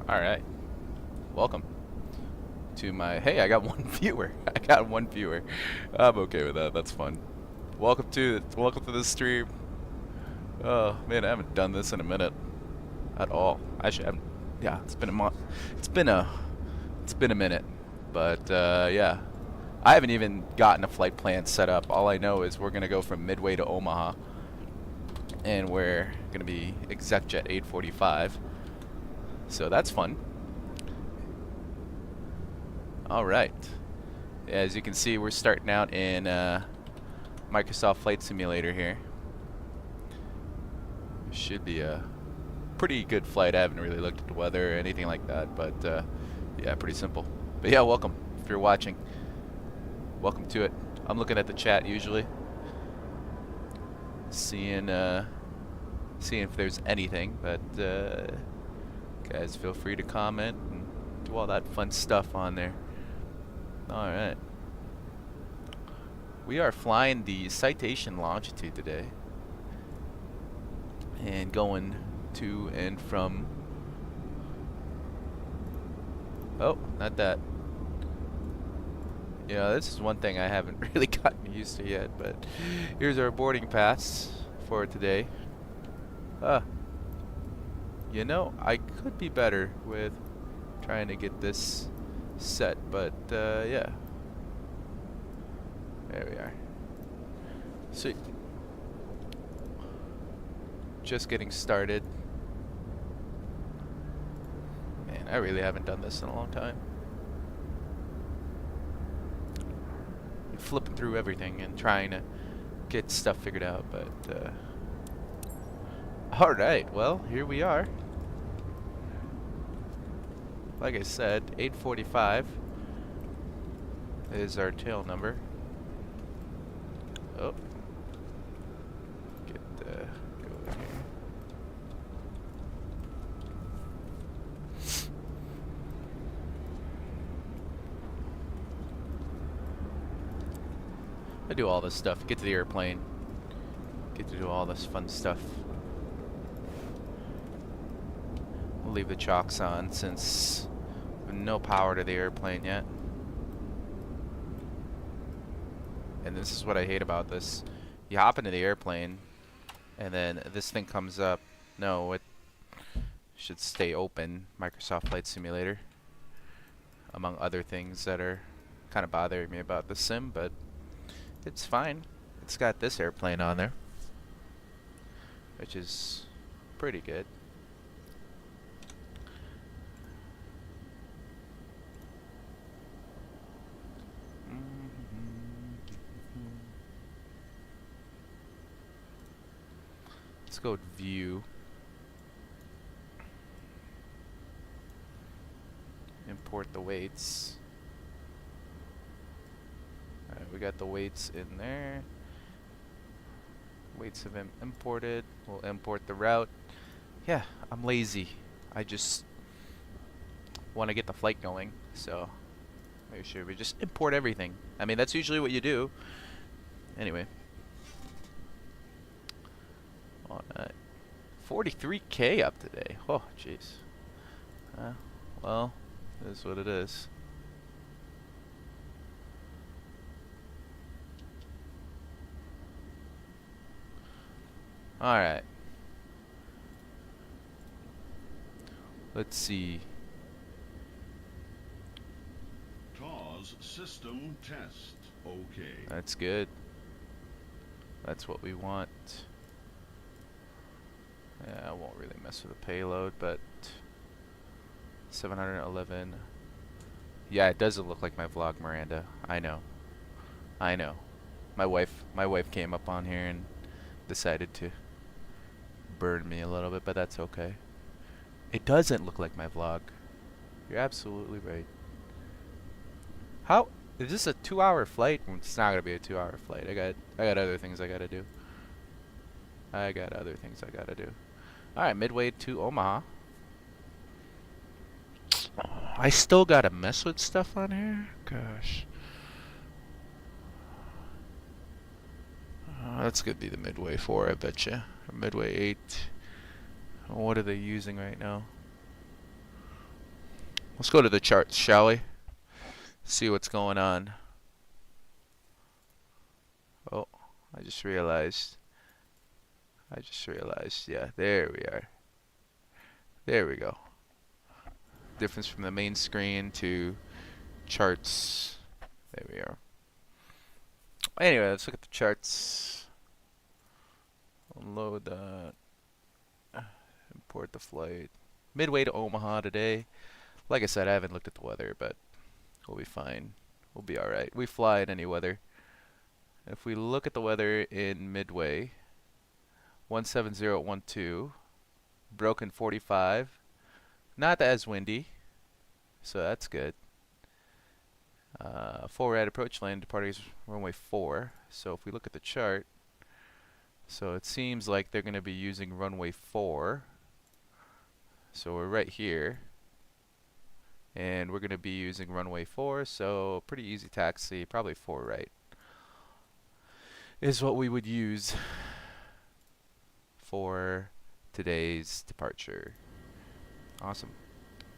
Alright, welcome to my... Hey, I got one viewer. I got one viewer. I'm okay with that, that's fun. Welcome to the stream. Oh, man, I haven't done this in a minute. At all. Actually, I haven't... Yeah, it's been a month. It's been a minute. But, yeah. I haven't even gotten a flight plan set up. All I know is we're gonna go from Midway to Omaha. And we're gonna be ExecJet 845. So that's fun. Alright. As you can see, we're starting out in Microsoft Flight Simulator here. Should be a pretty good flight. I haven't really looked at the weather or anything like that, but yeah, pretty simple. But yeah, welcome if you're watching. Welcome to it. I'm looking at the chat usually, seeing if there's anything, but guys, feel free to comment and do all that fun stuff on there. Alright. We are flying the Citation Longitude today. And going to and from... Oh, not that. Yeah, this is one thing I haven't really gotten used to yet, but here's our boarding pass for today. You know, I could be better with trying to get this set, but yeah. There we are. So, just getting started. Man, I really haven't done this in a long time. Flipping through everything and trying to get stuff figured out, but alright, well, here we are. Like I said, 845 is our tail number. Oh. Go in here. I do all this stuff. Get to the airplane. Get to do all this fun stuff. We'll leave the chocks on since no power to the airplane yet. And this is what I hate about this. You hop into the airplane and then this thing comes up. No, it should stay open. Microsoft Flight Simulator. Among other things that are kind of bothering me about the sim, but it's fine. It's got this airplane on there, which is pretty good. Let's go with view. Import the weights. Alright, we got the weights in there. Weights have been imported. We'll import the route. Yeah, I'm lazy. I just want to get the flight going, so make sure we just import everything. I mean, that's usually what you do. Anyway. Alright. 43K up today. Oh, jeez. Well, it is what it is. Alright. Let's see. TAWS system test. Okay. That's good. That's what we want. Yeah, I won't really mess with the payload, but 711. Yeah, it doesn't look like my vlog, Miranda. I know. I know. My wife came up on here and decided to burn me a little bit, but that's okay. It doesn't look like my vlog. You're absolutely right. How is this a 2-hour flight? It's not gonna be a 2-hour flight. I got other things I gotta do. Alright, Midway to Omaha. I still gotta mess with stuff on here? Gosh. That's gonna be the Midway 4, I betcha. Or Midway 8. What are they using right now? Let's go to the charts, shall we? See what's going on. Oh, I just realized. Yeah, there we are. There we go. Difference from the main screen to charts. There we are. Anyway, let's look at the charts. Unload that. Import the flight. Midway to Omaha today. Like I said, I haven't looked at the weather, but we'll be fine. We'll be alright. We fly in any weather. If we look at the weather in Midway, 17012, broken 45, not as windy, so that's good. Forward approach lane departing runway 4. So if we look at the chart, so it seems like they're going to be using runway 4. So we're right here. And we're going to be using runway 4, so pretty easy taxi, probably 4 right, is what we would use for today's departure. Awesome.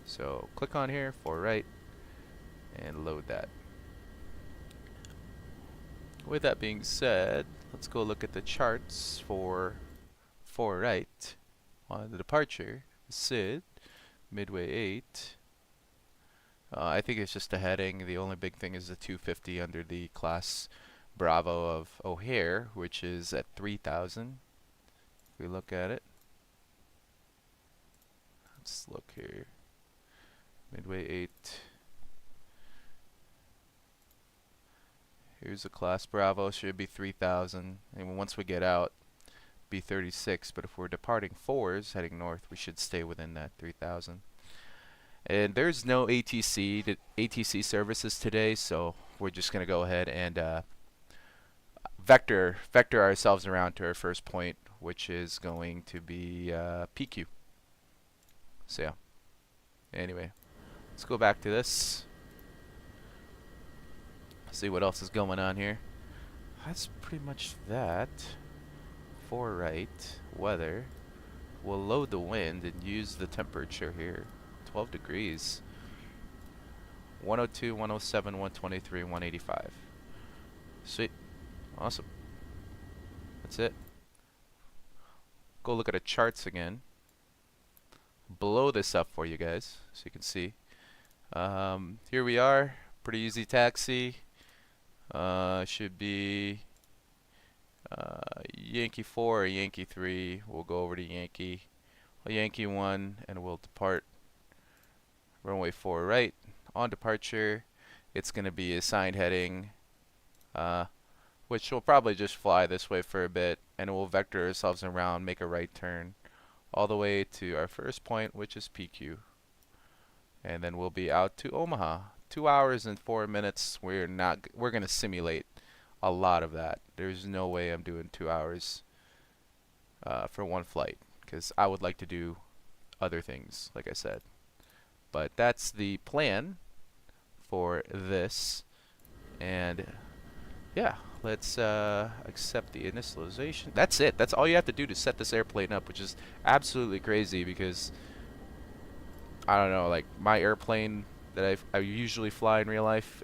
So click on here, 4 right, and load that. With that being said, let's go look at the charts for 4 right on the departure. SID, Midway 8. I think it's just a heading. The only big thing is the 250 under the class Bravo of O'Hare, which is at 3,000. If we look at it, let's look here. Midway 8. Here's the class Bravo, should be 3,000. And once we get out, be 36. But if we're departing 4s heading north, we should stay within that 3,000. And there's no ATC services today, so we're just going to go ahead and vector ourselves around to our first point, which is going to be PQ. So yeah. Anyway, let's go back to this. See what else is going on here. That's pretty much that. 4 right, weather. We'll load the wind and use the temperature here. 12 degrees. 102, 107, 123, 185. Sweet. Awesome. That's it. Go look at the charts again. Blow this up for you guys so you can see. Here we are. Pretty easy taxi. Should be Yankee 4 or Yankee 3. We'll go over to Yankee. Yankee 1 and we'll depart. Runway 4 right. On departure, it's going to be assigned heading, which we'll probably just fly this way for a bit, and we'll vector ourselves around, make a right turn, all the way to our first point, which is PQ. And then we'll be out to Omaha. 2 hours and 4 minutes. We're going to simulate a lot of that. There's no way I'm doing 2 hours for one flight, because I would like to do other things, like I said. But that's the plan for this. And yeah, let's accept the initialization. That's it. That's all you have to do to set this airplane up, which is absolutely crazy because I don't know, like my airplane that I usually fly in real life,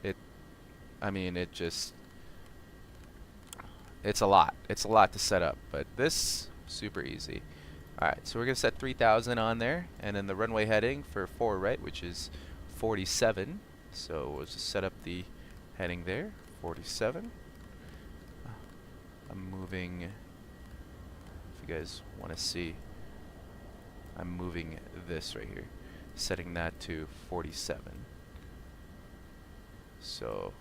I mean, it's a lot. It's a lot to set up, but this super easy. Alright, so we're going to set 3,000 on there, and then the runway heading for 4 right, which is 47. So we'll just set up the heading there, 47. I'm moving, if you guys want to see, I'm moving this right here, setting that to 47. So,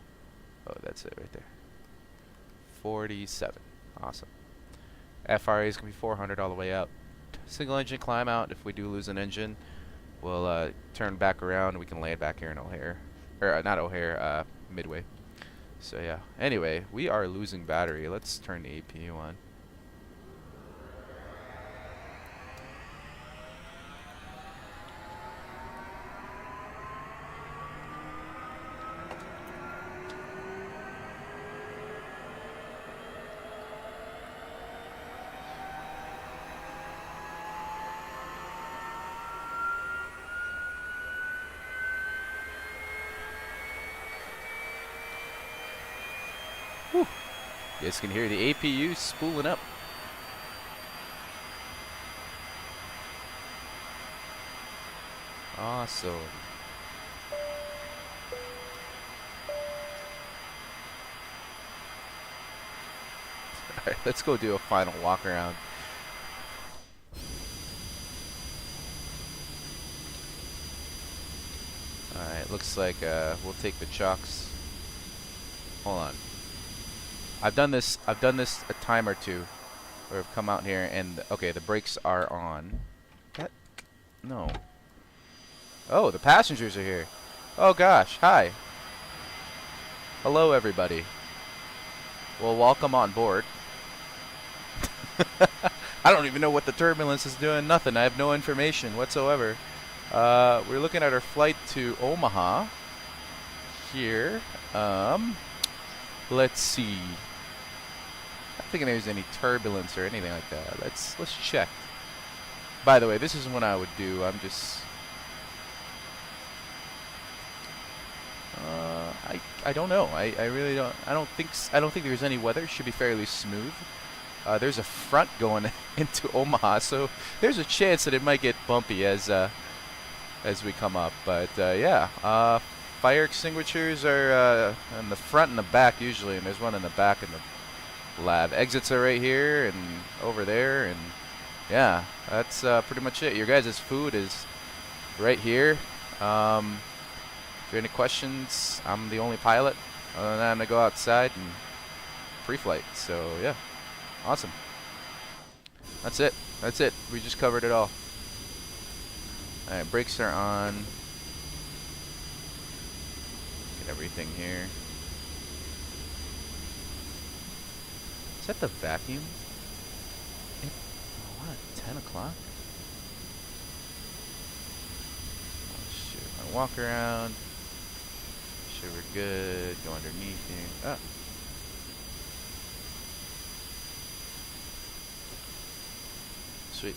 oh, that's it right there. 47. Awesome. FRA is going to be 400 all the way out. Single engine climb out. If we do lose an engine, we'll turn back around and we can land back here in O'Hare. Or not O'Hare, Midway. So yeah. Anyway, we are losing battery. Let's turn the APU on. Whew. You guys can hear the APU spooling up. Awesome. Alright, let's go do a final walk around. Alright, looks like we'll take the chocks. Hold on. I've done this a time or two where I've come out here and okay, the brakes are on. That no. Oh, the passengers are here. Oh gosh, hi. Hello everybody. Well, welcome on board. I don't even know what the turbulence is doing. Nothing. I have no information whatsoever. We're looking at our flight to Omaha. Here. Let's see. Not thinking there's any turbulence or anything like that. Let's check. By the way, this isn't what I would do. I'm just. I don't know. I really don't. I don't think there's any weather. It should be fairly smooth. There's a front going into Omaha, so there's a chance that it might get bumpy as we come up. But yeah, fire extinguishers are in the front and the back usually, and there's one in the back in the lab. Exits are right here and over there, and yeah, that's pretty much it. Your guys' food is right here. If there are any questions, I'm the only pilot. Other than that, I'm gonna go outside and pre-flight. So yeah. Awesome. That's it. That's it. We just covered it all. Alright, brakes are on. Get everything here. Is that the vacuum? What? 10 o'clock? Oh shoot. I walk around. Make sure we're good. Go underneath here. Ah. Sweet.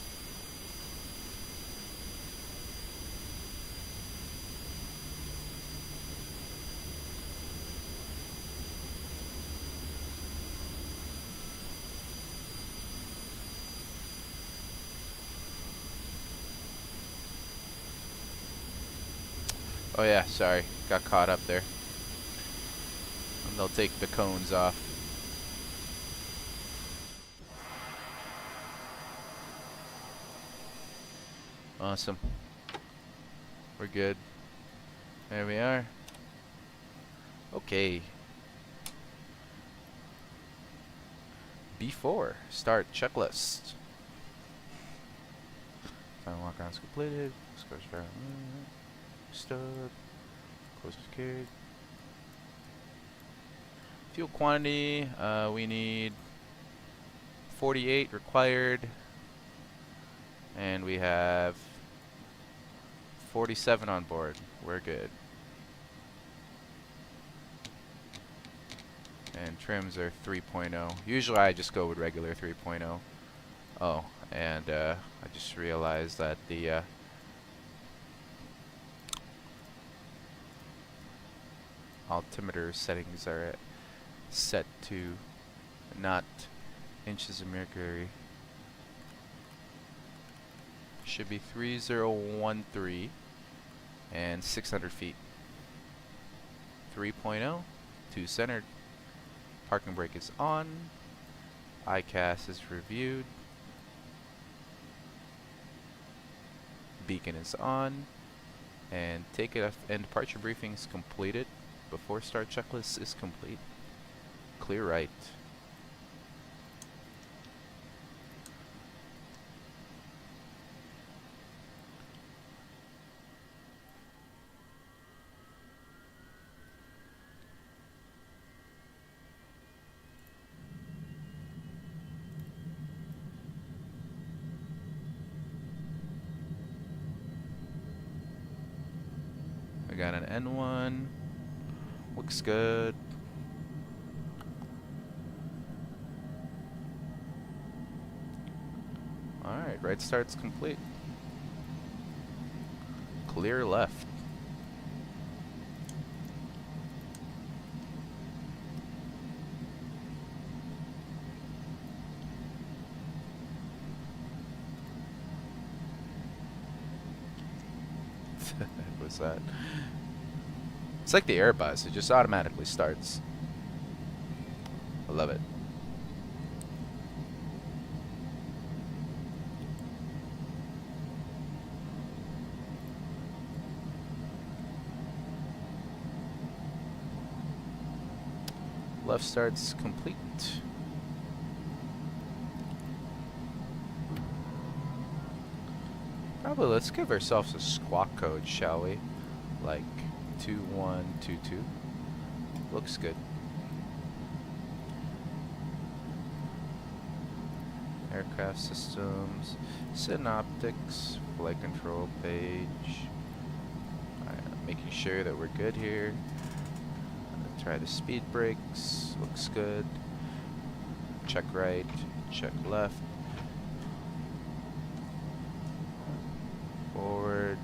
Oh yeah, sorry. Got caught up there. And they'll take the cones off. Awesome. We're good. There we are. Okay. B4. Start checklist. Final walk around is completed. Scores for stub. Close secured. Fuel quantity. We need 48 required. And we have 47 on board. We're good. And trims are 3.0. Usually I just go with regular 3.0. Oh, and I just realized that the altimeter settings are set to not inches of mercury. Should be 3013 and 600 feet. 3.0, 2 centered. Parking brake is on. ICAS is reviewed. Beacon is on. And takeoff and departure briefing is completed. Before start checklist is complete. Clear right. We got an N1. Looks good. Alright, right start's complete. Clear left. heck was that? It's like the Airbus. It just automatically starts. I love it. Left starts complete. Probably let's give ourselves a squawk code, shall we? Like 2122. Looks good. Aircraft systems, synoptics, flight control page. Making sure that we're good here. Try the speed brakes. Looks good. Check right, check left. Forward,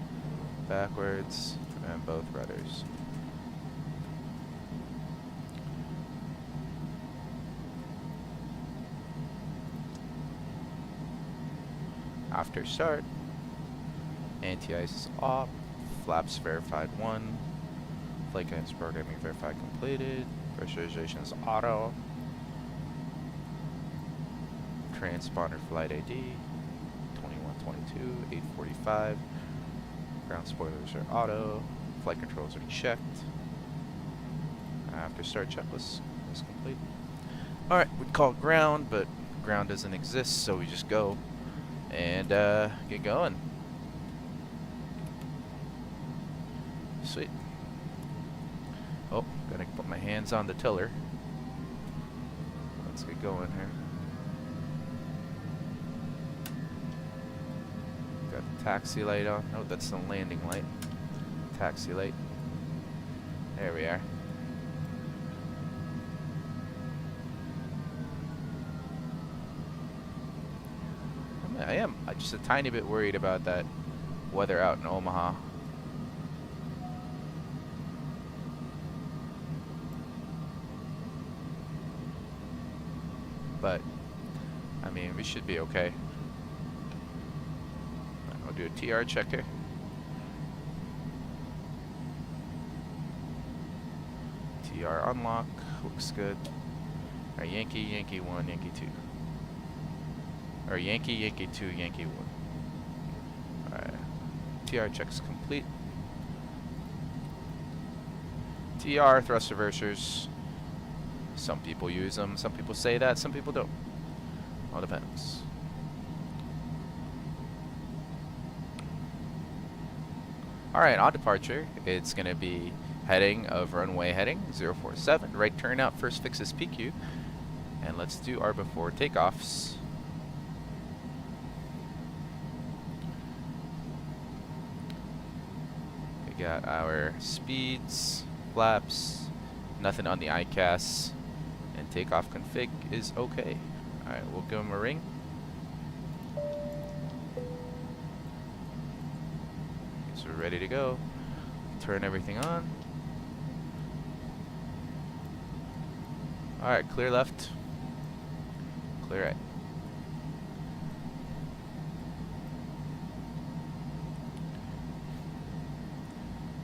backwards, and both rudders. After start, anti-ice is off, flaps verified 1, flight guidance programming verified completed, pressurization is auto, transponder flight ID 2122, 845, ground spoilers are auto, flight controls are checked. After start checklist is complete. Alright, we'd call ground, but ground doesn't exist, so we just go and get going. Sweet. Oh, gotta put my hands on the tiller. Let's get going here. Got the taxi light on. Oh, that's the landing light. Taxi light. There we are. I am just a tiny bit worried about that weather out in Omaha. But, I mean, we should be okay. I'll do a TR check here. TR unlock, looks good. Alright, Yankee, Yankee 1, Yankee 2. Or Yankee, Yankee 2, Yankee 1. Alright. TR check's complete. TR thrust reversers. Some people use them, some people say that, some people don't. All depends. Alright, on departure, it's going to be heading of runway heading 047. Right turn out, first fix is PQ. And let's do our before takeoffs. We got our speeds, flaps, nothing on the ICAS, and takeoff config is okay. Alright, we'll give them a ring. So we're ready to go. Turn everything on. Alright, clear left. Clear right.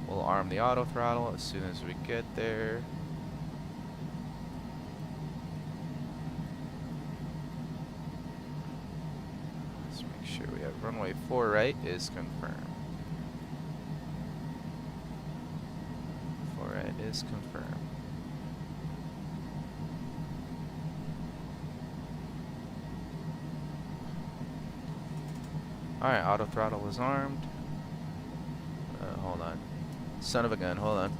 We'll arm the auto throttle as soon as we get there. Let's make sure we have runway 4 right is confirmed. 4 right is confirmed. Alright, auto throttle is armed. Hold on. Son of a gun, hold on.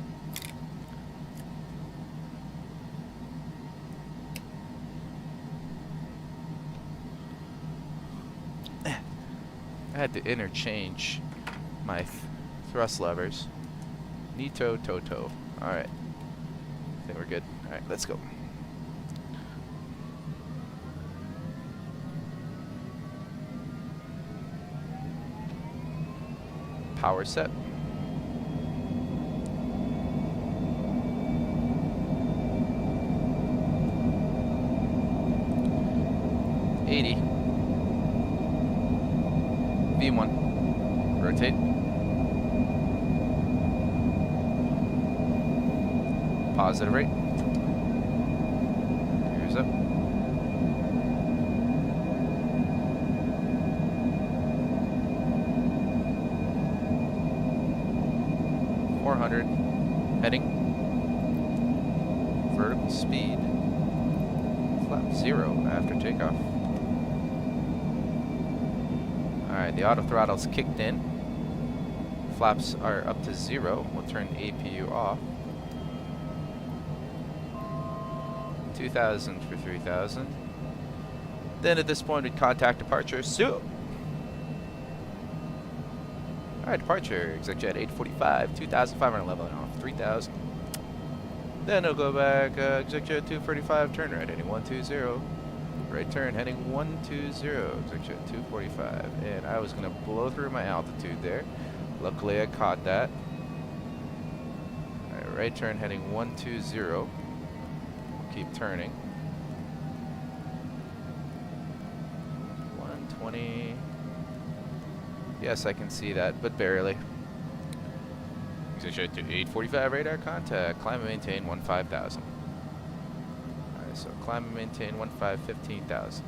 I had to interchange my thrust levers. Nito, Toto. Alright. I think we're good. Alright, let's go. Power set. V1. Rotate. positive rate. Gears up. Heading. Vertical speed. Flap 0 after takeoff. Alright, the auto throttle's kicked in. Flaps are up to 0. We'll turn APU off. 2,000 for 3,000. Then at this point we'd contact departure soon. Alright, departure, execjet 845, 2,500 leveling off, 3,000. Then it'll go back, execjet 245, turn right, heading 120. Right turn, heading 120, execjet 245. And I was going to blow through my altitude there. Luckily I caught that. Alright, right turn, heading 120. Keep turning. 120. Yes, I can see that, but barely. Execute to 845 radar contact. Climb and maintain 15,000. Alright, so climb and maintain 15,000.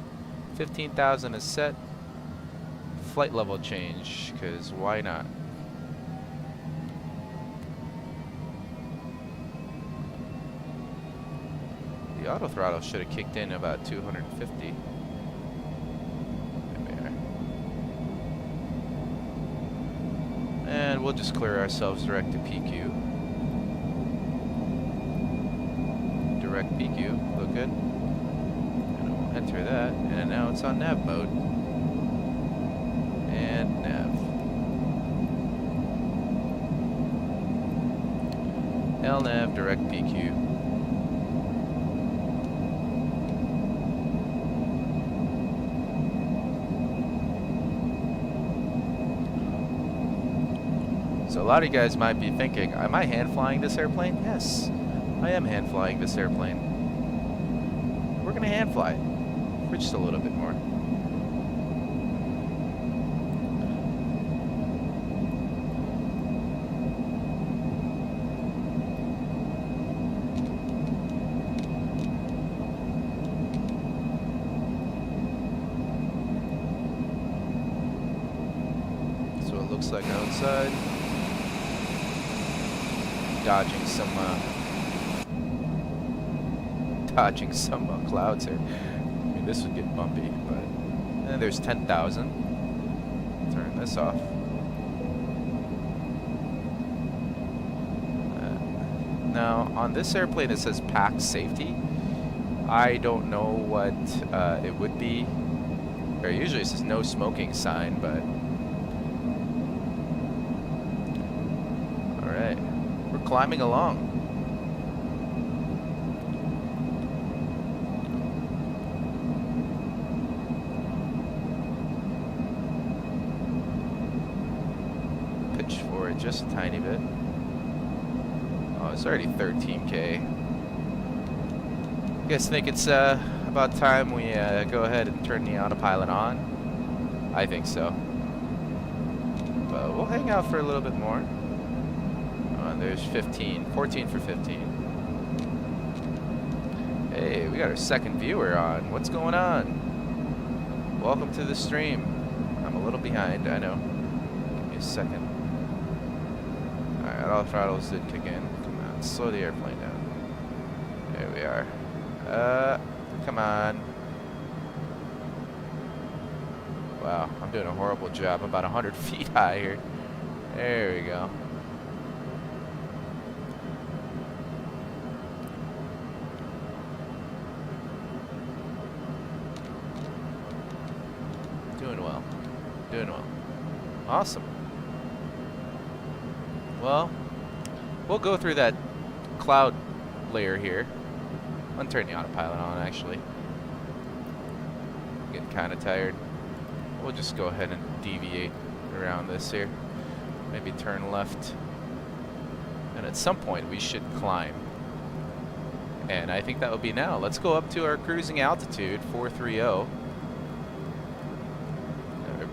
15,000 is set. Flight level change, because why not? The auto throttle should have kicked in about 250. And we'll just clear ourselves direct to PQ. Direct PQ, look good. And we'll enter that, and now it's on nav mode. And nav. LNAV, direct PQ. So a lot of you guys might be thinking, am I hand flying this airplane? Yes, I am hand flying this airplane. We're going to hand fly it for just a little bit more. So it looks like outside. Dodging some clouds here. I mean, this would get bumpy, but there's 10,000. Turn this off. Now on this airplane it says pack safety. I don't know what it would be. Or usually it says no smoking sign, but all right. We're climbing along. Pitch forward just a tiny bit. Oh, it's already 13K. I guess think it's about time we go ahead and turn the autopilot on. I think so. But we'll hang out for a little bit more. There's 14 for 15. Hey, we got our second viewer on. What's going on? Welcome to the stream. I'm a little behind, I know. Give me a second. Alright, all throttles did kick in. Come on, slow the airplane down. There we are. Come on. Wow, I'm doing a horrible job. I'm about 100 feet high here. There we go. Doing well. Awesome. Well, we'll go through that cloud layer here. I'll turn the autopilot on, actually. Getting kind of tired. We'll just go ahead and deviate around this here. Maybe turn left. And at some point, we should climb. And I think that will be now. Let's go up to our cruising altitude, 430.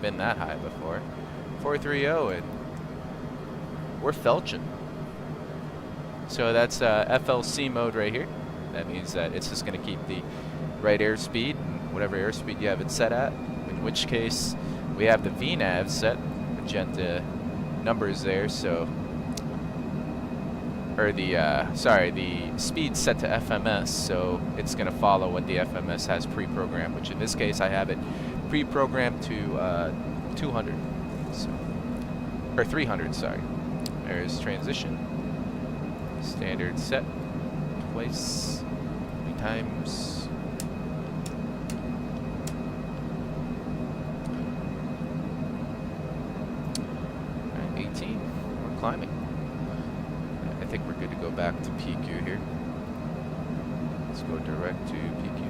Been that high before. 430, and we're felching. So that's FLC mode right here. That means that it's just going to keep the right airspeed, whatever airspeed you have it set at. In which case, we have the VNAV set, magenta numbers there. So, or the the speed set to FMS. So it's going to follow what the FMS has pre-programmed. Which in this case, I have it pre-programmed to 200, so, or 300. Sorry. There's transition. Standard set. Twice. 3 times. Alright, 18. We're climbing. I think we're good to go back to PQ here. Let's go direct to PQ.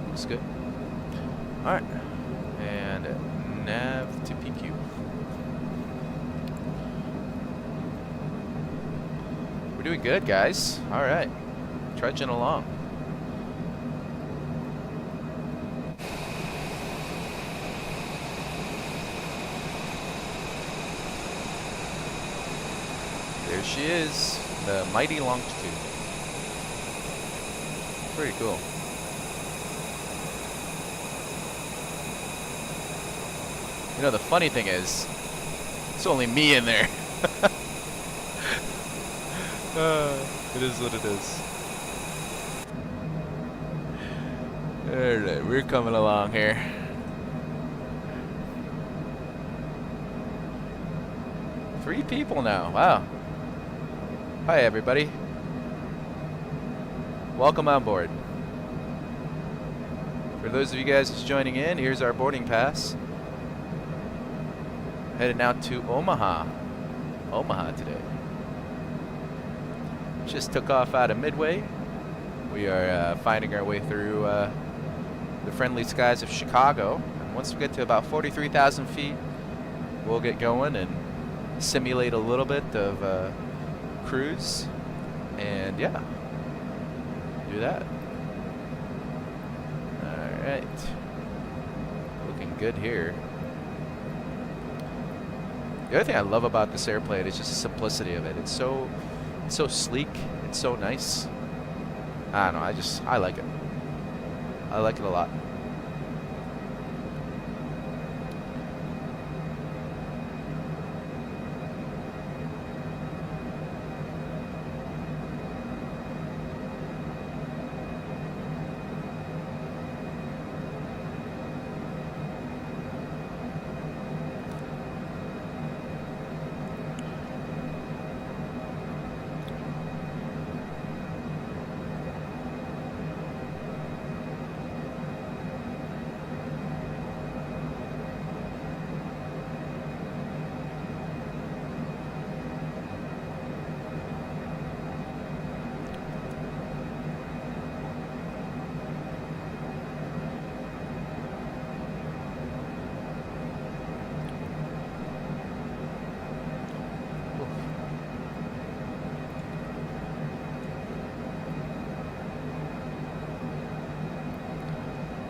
Looks good. Alright. And nav to PQ. Doing good, guys. All right, trudging along. There she is, the mighty longitude. Pretty cool. You know, the funny thing is, it's only me in there. It is what it is. Alright, we're coming along here. Three people now, wow. Hi everybody. Welcome on board. For those of you guys just joining in, here's our boarding pass. Headed out to Omaha. Omaha today. Just took off out of Midway. We are finding our way through the friendly skies of Chicago. And once we get to about 43,000 feet, we'll get going and simulate a little bit of cruise. And yeah, do that. Alright. Looking good here. The other thing I love about this airplane is just the simplicity of it. It's so sleek. It's so nice. I don't know. I like it. I like it a lot.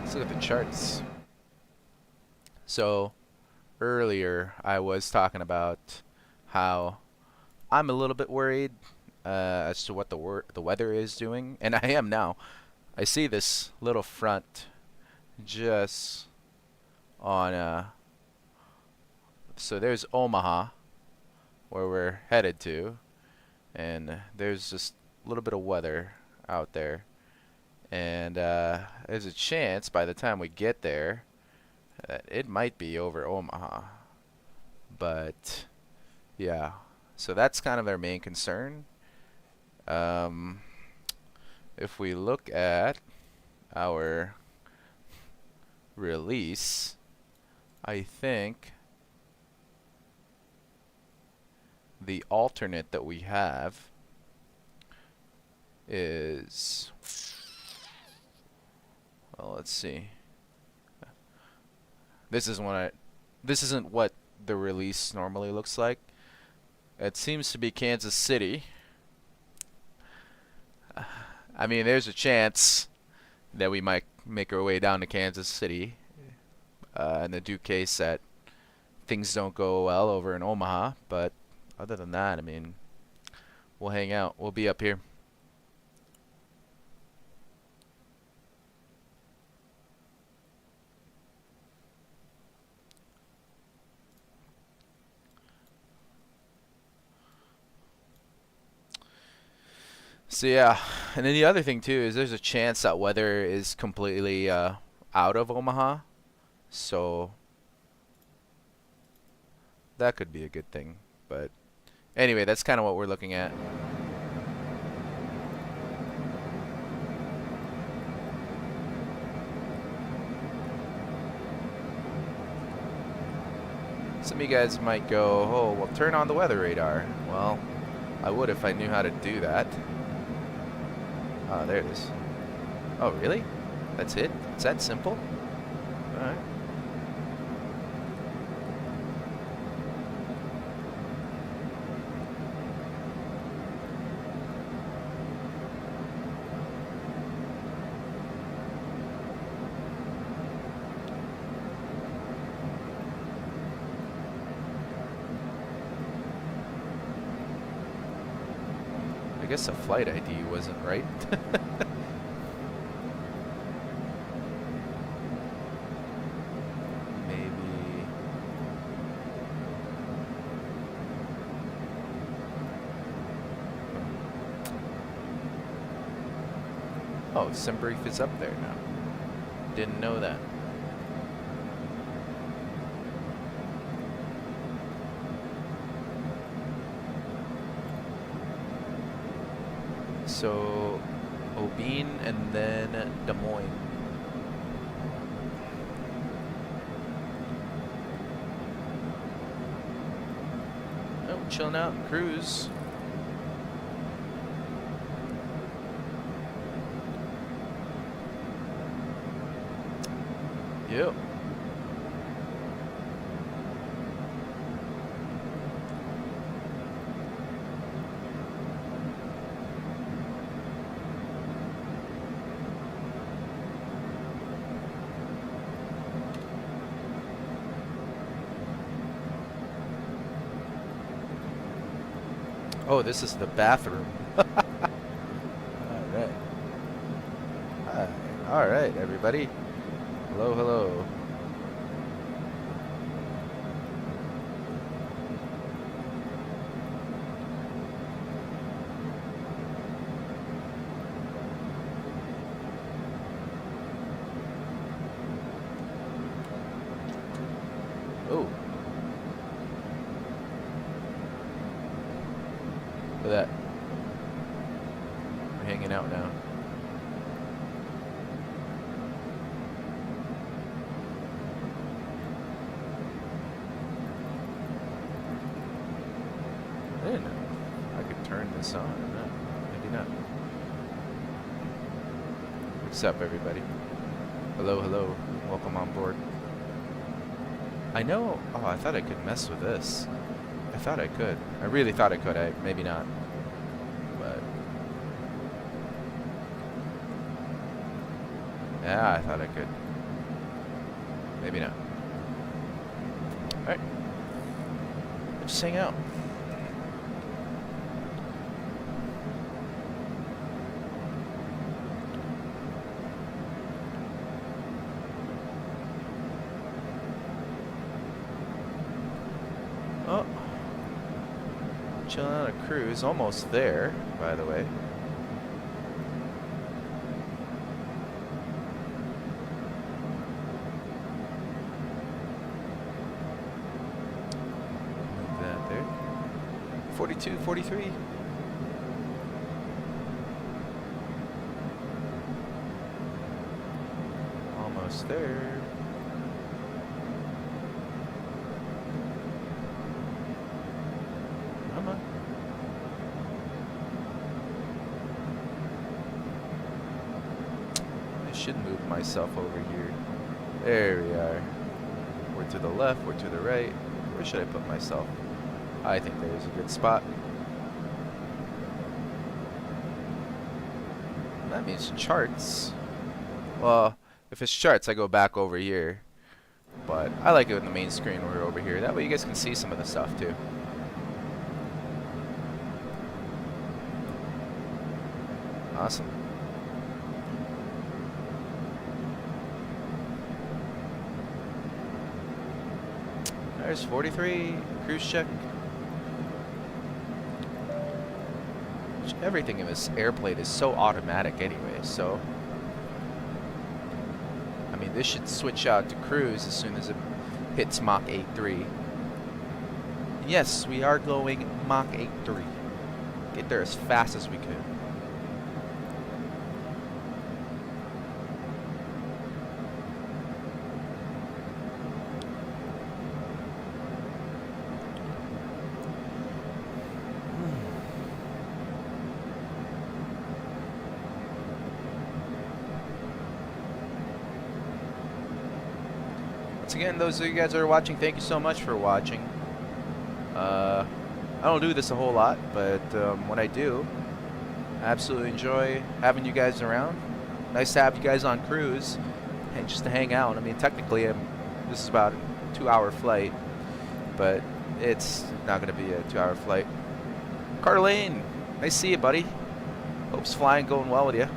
Let's look at the charts. So earlier I was talking about how I'm a little bit worried as to what the weather is doing, and I am now. I see this little front just on so there's Omaha where we're headed to, and there's just a little bit of weather out there. And there's a chance by the time we get there that it might be over Omaha. But yeah, so that's kind of our main concern. If we look at our release, I think the alternate that we have is, well, let's see. This isn't what the release normally looks like. It seems to be Kansas City. I mean, there's a chance that we might make our way down to Kansas City in the due case that things don't go well over in Omaha. But other than that, I mean, We'll hang out. We'll be up here. So yeah, and then the other thing too is there's a chance that weather is completely out of Omaha, so that could be a good thing. But anyway, that's kind of what we're looking at. Some of you guys might go, oh, well, turn on the weather radar. Well, I would if I knew how to do that. Oh, there it is. Oh, really? That's it? It's that simple? Alright. I guess the flight ID wasn't right. Maybe. Oh, Simbrief is up there now. Didn't know that. So, Aubin and then Des Moines. Oh, chilling out in cruise. Yep. Oh, this is the bathroom. Alright. Hi. Alright, everybody. Hello, hello. Oh. Look at that. We're hanging out now. I didn't know I could turn this on or not. Maybe not. What's up, everybody? Hello, hello. Welcome on board. I know. Oh, I thought I could mess with this. I thought I could. I really thought I could. Maybe not. But yeah, I thought I could. Maybe not. Alright. Just hang out. Oh. Chilling on a cruise. Almost there, by the way. Move that there. 42, 43. Almost there. Come on. I should move myself over here. There we are. We're to the left, we're to the right. Where should I put myself? I think there's a good spot. That means charts. Well, if it's charts, I go back over here. But I like it in the main screen when we're over here. That way you guys can see some of the stuff too. Awesome. There's 43, cruise check. Everything in this airplane is so automatic anyway, so I mean this should switch out to cruise as soon as it hits Mach 8.3. Yes, we are going Mach 8.3. Get there as fast as we could. Once again, those of you guys that are watching, thank you so much for watching. I don't do this a whole lot, but when I do, I absolutely enjoy having you guys around. Nice to have you guys on cruise and just to hang out. I mean, technically, this is about a 2-hour flight, but it's not going to be a 2-hour flight. Carlene, nice to see you, buddy. Hope's flying going well with you.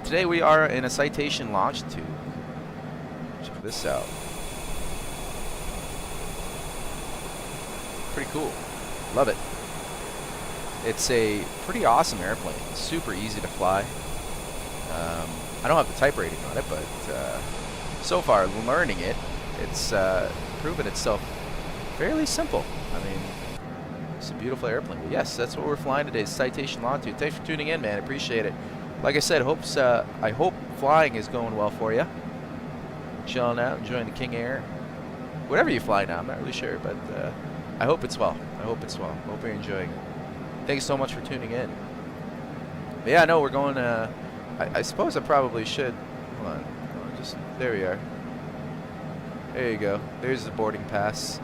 Today we are in a Citation longitude. Check this out. Pretty cool. Love it. It's a pretty awesome airplane. Super easy to fly. I don't have the type rating on it, but so far learning it, it's proven itself fairly simple. I mean, it's a beautiful airplane. But yes, that's what we're flying today. Citation longitude. Thanks for tuning in, man. Appreciate it. Like I said, I hope flying is going well for you. Chilling out, enjoying the King Air. Whatever you fly now, I'm not really sure, but I hope it's well. I hope it's well. Hope you're enjoying. Thanks so much for tuning in. But yeah, no, we're going. I suppose I probably should. Hold on. Just there we are. There you go. There's the boarding pass.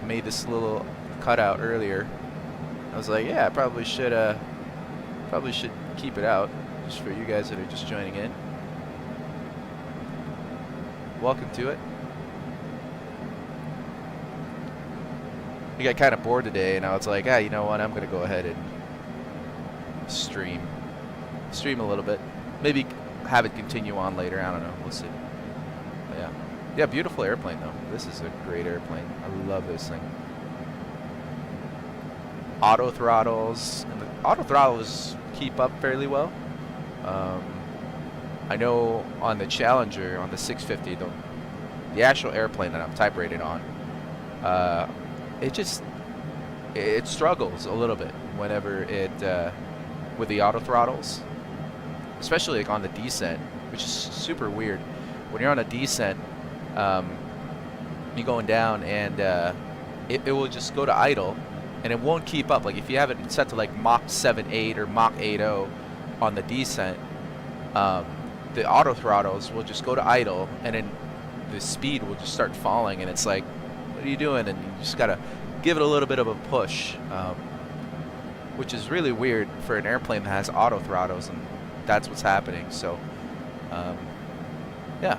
Made this little cutout earlier. I was like, yeah, I probably should keep it out just for you guys that are just joining in. Welcome to it. I got kind of bored today, and I was like, you know what? I'm gonna go ahead and stream a little bit. Maybe have it continue on later. I don't know. We'll see. But yeah, beautiful airplane though. This is a great airplane. I love this thing. Auto throttles, and the auto throttles keep up fairly well. I know on the Challenger, on the 650, the actual airplane that I'm type rated on, it struggles a little bit whenever it with the auto throttles, especially like on the descent, which is super weird. When you're on a descent, you're going down, and it will just go to idle, and it won't keep up. Like if you have it set to like Mach 7.8 or Mach 8.0 on the descent, the auto throttles will just go to idle, and then the speed will just start falling, and it's like, what are you doing? And you just gotta give it a little bit of a push, which is really weird for an airplane that has auto throttles, and that's what's happening. So yeah,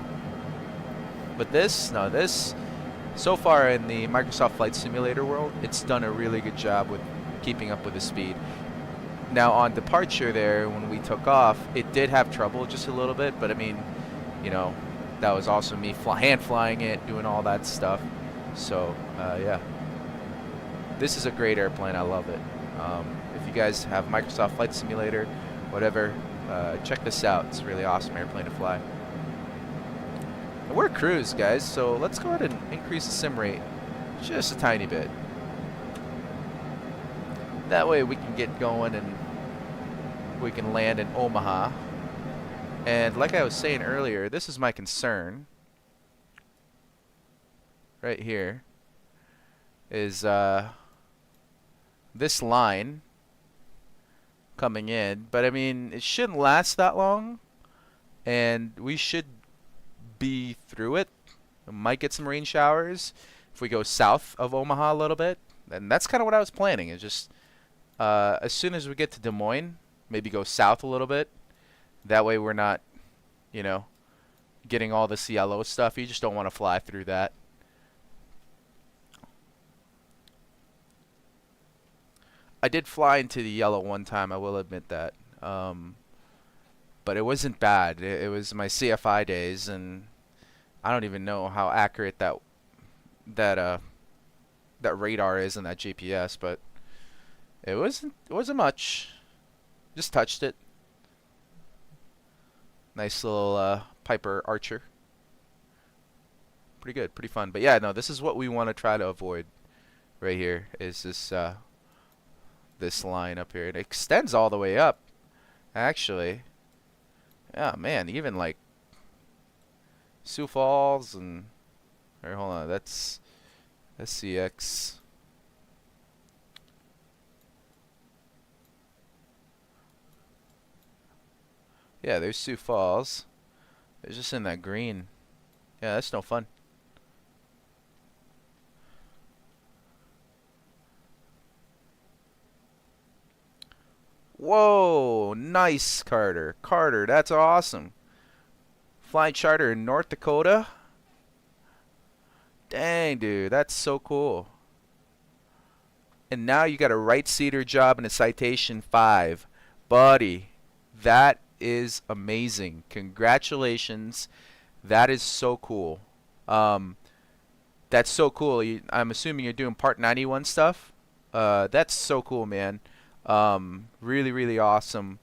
but this so far in the Microsoft Flight Simulator world, it's done a really good job with keeping up with the speed. Now on departure there, when we took off, it did have trouble just a little bit, but I mean, you know, that was also me hand flying it, doing all that stuff. So yeah, this is a great airplane. I love it. If you guys have Microsoft Flight Simulator, whatever, check this out. It's a really awesome airplane to fly. And we're cruise, guys, so let's go ahead and increase the sim rate just a tiny bit. That way we can get going and we can land in Omaha. And like I was saying earlier, this is my concern right here, is this line coming in. But I mean, it shouldn't last that long, and we should be through it. We might get some rain showers if we go south of Omaha a little bit, and that's kind of what I was planning. Is just as soon as we get to Des Moines, maybe go south a little bit. That way we're not, you know, getting all this yellow stuff. You just don't want to fly through that. I did fly into the yellow one time. I will admit that. But it wasn't bad. It was my CFI days, and I don't even know how accurate that that radar is and that GPS, but it wasn't much. Just touched it. Nice little Piper Archer. Pretty good, pretty fun. But yeah, no, this is what we want to try to avoid right here. Is this line up here? It extends all the way up, actually. Yeah, man, even like Sioux Falls and. Or hold on, that's SCX. Yeah, there's Sioux Falls. It's just in that green. Yeah, that's no fun. Whoa, nice, Carter. Carter, that's awesome. Flying charter in North Dakota. Dang, dude, that's so cool. And now you got a right seater job and a citation 5. Buddy, that is amazing. Congratulations. That is so cool. Um, that's so cool. I'm assuming you're doing Part 91 stuff. That's so cool, man. Really, really awesome.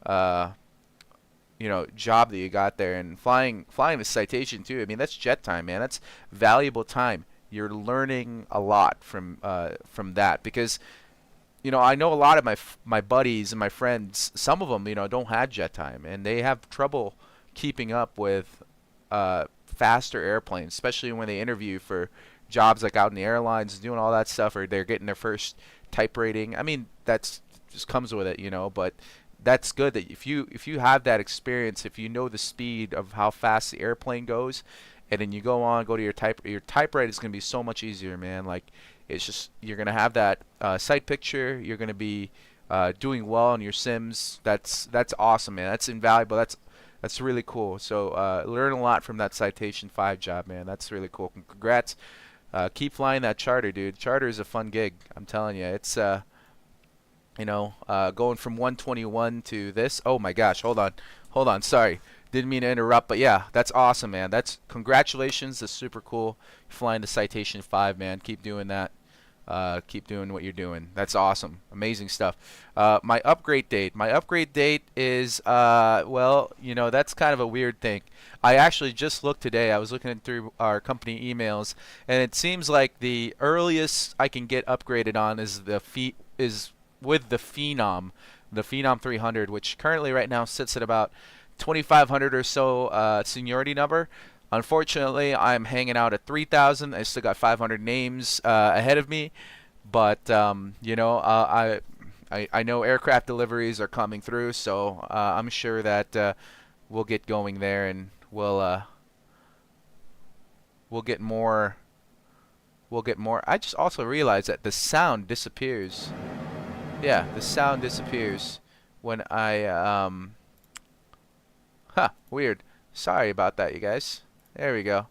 Uh, job that you got there, and flying the citation too. I mean, that's jet time, man. That's valuable time. You're learning a lot from that, because I know a lot of my buddies and my friends. Some of them, don't have jet time, and they have trouble keeping up with faster airplanes, especially when they interview for jobs like out in the airlines, doing all that stuff, or they're getting their first type rating. I mean, that's just comes with it, but that's good that if you have that experience, if you know the speed of how fast the airplane goes, and then you go to your typewriter is going to be so much easier, man. Like, it's just, you're going to have that sight picture. You're going to be doing well in your sims. That's awesome, man. That's invaluable. That's really cool. So learn a lot from that citation 5 job, man. That's really cool. Congrats. Keep flying that charter, dude. Charter is a fun gig. I'm telling you. It's going from 121 to this. Oh my gosh, hold on. Sorry, didn't mean to interrupt, but yeah, that's awesome, man. That's congratulations. That's super cool. You're flying the citation 5, man. Keep doing that. Keep doing what you're doing. That's awesome. Amazing stuff. My upgrade date. My upgrade date is well, that's kind of a weird thing. I actually just looked today. I was looking through our company emails, and it seems like the earliest I can get upgraded on is with the Phenom 300, which currently right now sits at about 2,500 or so seniority number. Unfortunately, I'm hanging out at 3,000. I still got 500 names ahead of me, but I know aircraft deliveries are coming through, so I'm sure that we'll get going there, and we'll get more. We'll get more. I just also realized that the sound disappears. Yeah, the sound disappears when I weird. Sorry about that, you guys. There we go.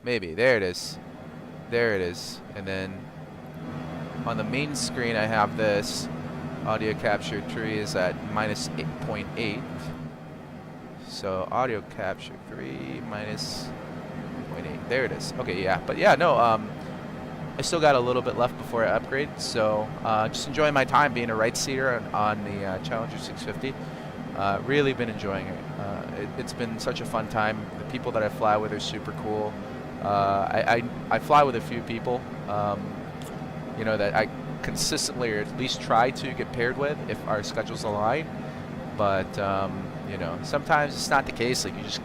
Maybe. There it is. There it is. And then on the main screen I have this audio capture tree is at minus 8.8. So audio capture 3 minus 0.8. There it is. Okay, yeah. But yeah, no, I still got a little bit left before I upgrade, so just enjoying my time being a right seater on the Challenger 650. Really been enjoying it. It's been such a fun time. The people that I fly with are super cool. I fly with a few people, that I consistently, or at least try to get paired with if our schedules align. But sometimes it's not the case. Like, you just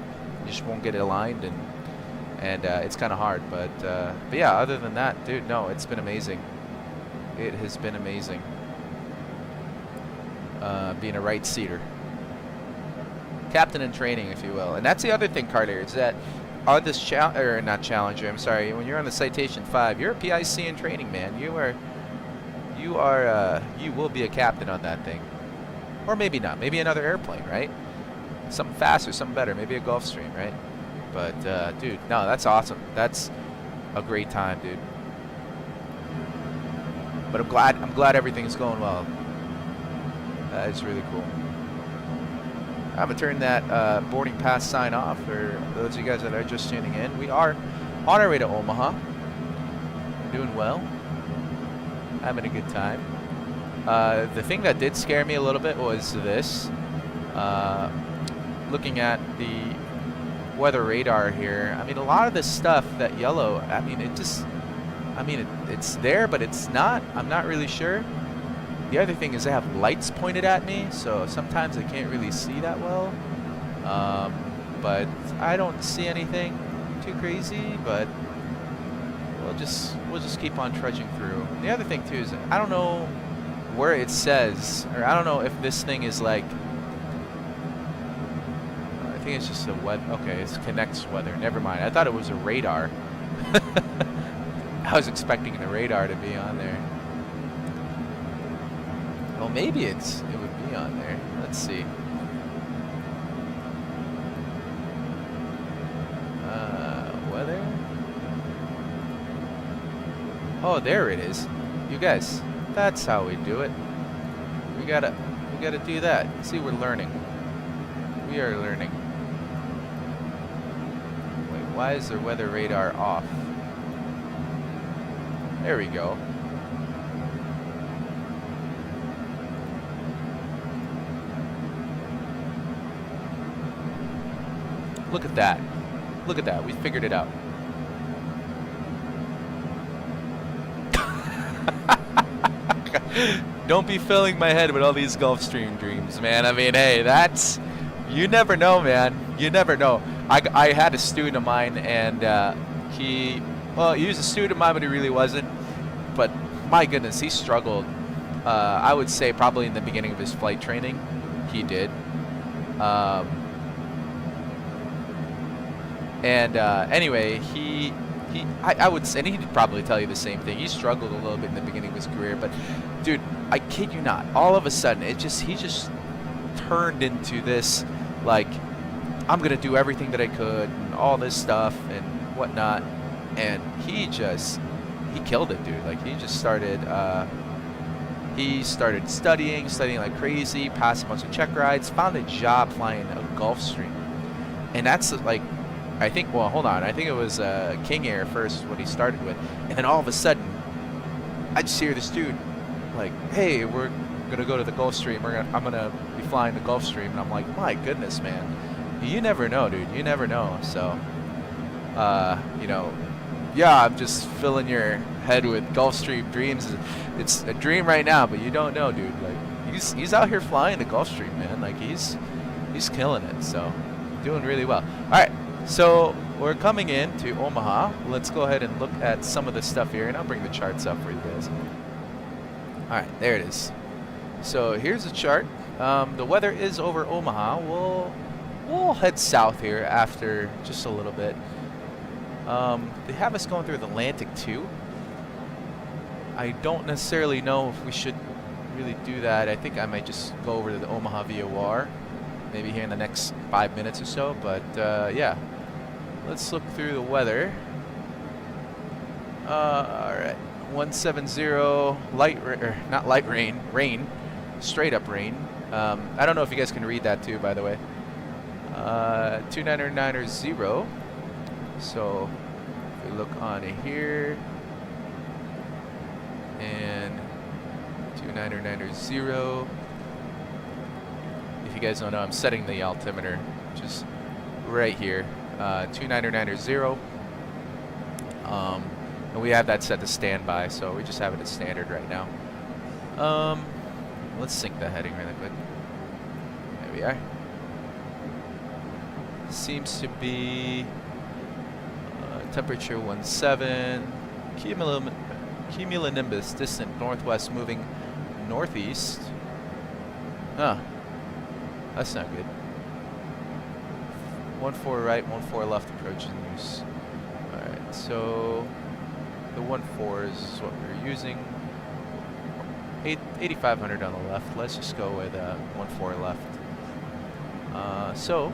won't get it aligned, and it's kind of hard. But yeah, other than that, dude, no, it's been amazing. It has been amazing being a right seater. Captain in training, if you will. And that's the other thing, Carter, is that on this not Challenger, I'm sorry, when you're on the Citation 5, you're a PIC in training, man. You will be a captain on that thing. Or maybe not. Maybe another airplane, right? Something faster, something better. Maybe a Gulfstream, right? But, dude, no, that's awesome. That's a great time, dude. But I'm glad everything's going well. It's really cool. I'm gonna turn that boarding pass sign off for those of you guys that are just tuning in. We are on our way to Omaha. Doing well. Having a good time. The thing that did scare me a little bit was this. Looking at the weather radar here, I mean, a lot of this stuff, that yellow, I mean, it's there, but it's not. I'm not really sure. The other thing is they have lights pointed at me, so sometimes I can't really see that well. But I don't see anything too crazy, but we'll just keep on trudging through. The other thing too is I don't know where it says, or I don't know if this thing is like, I think it's just a weather. Okay, it connects weather. Never mind. I thought it was a radar. I was expecting the radar to be on there. Well, maybe it would be on there. Let's see. Weather. Oh, there it is. You guys, that's how we do it. We gotta do that. See, we're learning. We are learning. Wait, why is the weather radar off? There we go. Look at that. Look at that. We figured it out. Don't be filling my head with all these Gulfstream dreams, man. I mean, hey, that's... You never know, man. You never know. I had a student of mine, and he was a student of mine, but he really wasn't. But my goodness, he struggled. I would say probably in the beginning of his flight training, he did. Anyway, I would say, and he'd probably tell you the same thing. He struggled a little bit in the beginning of his career, but dude, I kid you not, all of a sudden, he just turned into this, like, I'm gonna do everything that I could, and all this stuff and whatnot, and he killed it, dude. Like, he just started, studying like crazy, passed a bunch of check rides, found a job flying a Gulfstream, and that's like, I think, well, hold on, I think it was King Air first, what he started with, and then all of a sudden, I just hear this dude, like, hey, we're gonna go to the Gulfstream, I'm gonna be flying the Gulfstream, and I'm like, my goodness, man, you never know, dude, you never know. So, you know, yeah, I'm just filling your head with Gulfstream dreams. It's a dream right now, but you don't know, dude. Like, he's out here flying the Gulfstream, man. Like, he's killing it. So, doing really well. All right, so we're coming in to Omaha. Let's go ahead and look at some of the stuff here, and I'll bring the charts up for you guys. All right, there it is. So here's the chart. The weather is over Omaha. We'll head south here after just a little bit. They have us going through the Atlantic too. I don't necessarily know if we should really do that. I think I might just go over to the Omaha VOR maybe here in the next 5 minutes or so. But yeah, let's look through the weather. All right, 170 not light rain, rain, straight up rain. I don't know if you guys can read that too, by the way. 299er0. So if we look on here, and 299er0. If you guys don't know, I'm setting the altimeter just right here. 299er0. And we have that set to standby, so we just have it as standard right now. Let's sync the heading really quick. There we are. Seems to be temperature 17, cumulonimbus distant northwest moving northeast. Huh, that's not good. 14 right, 14 left approach in use. Alright, so the 14 is what we're using. 8500 on the left. Let's just go with 14 left. So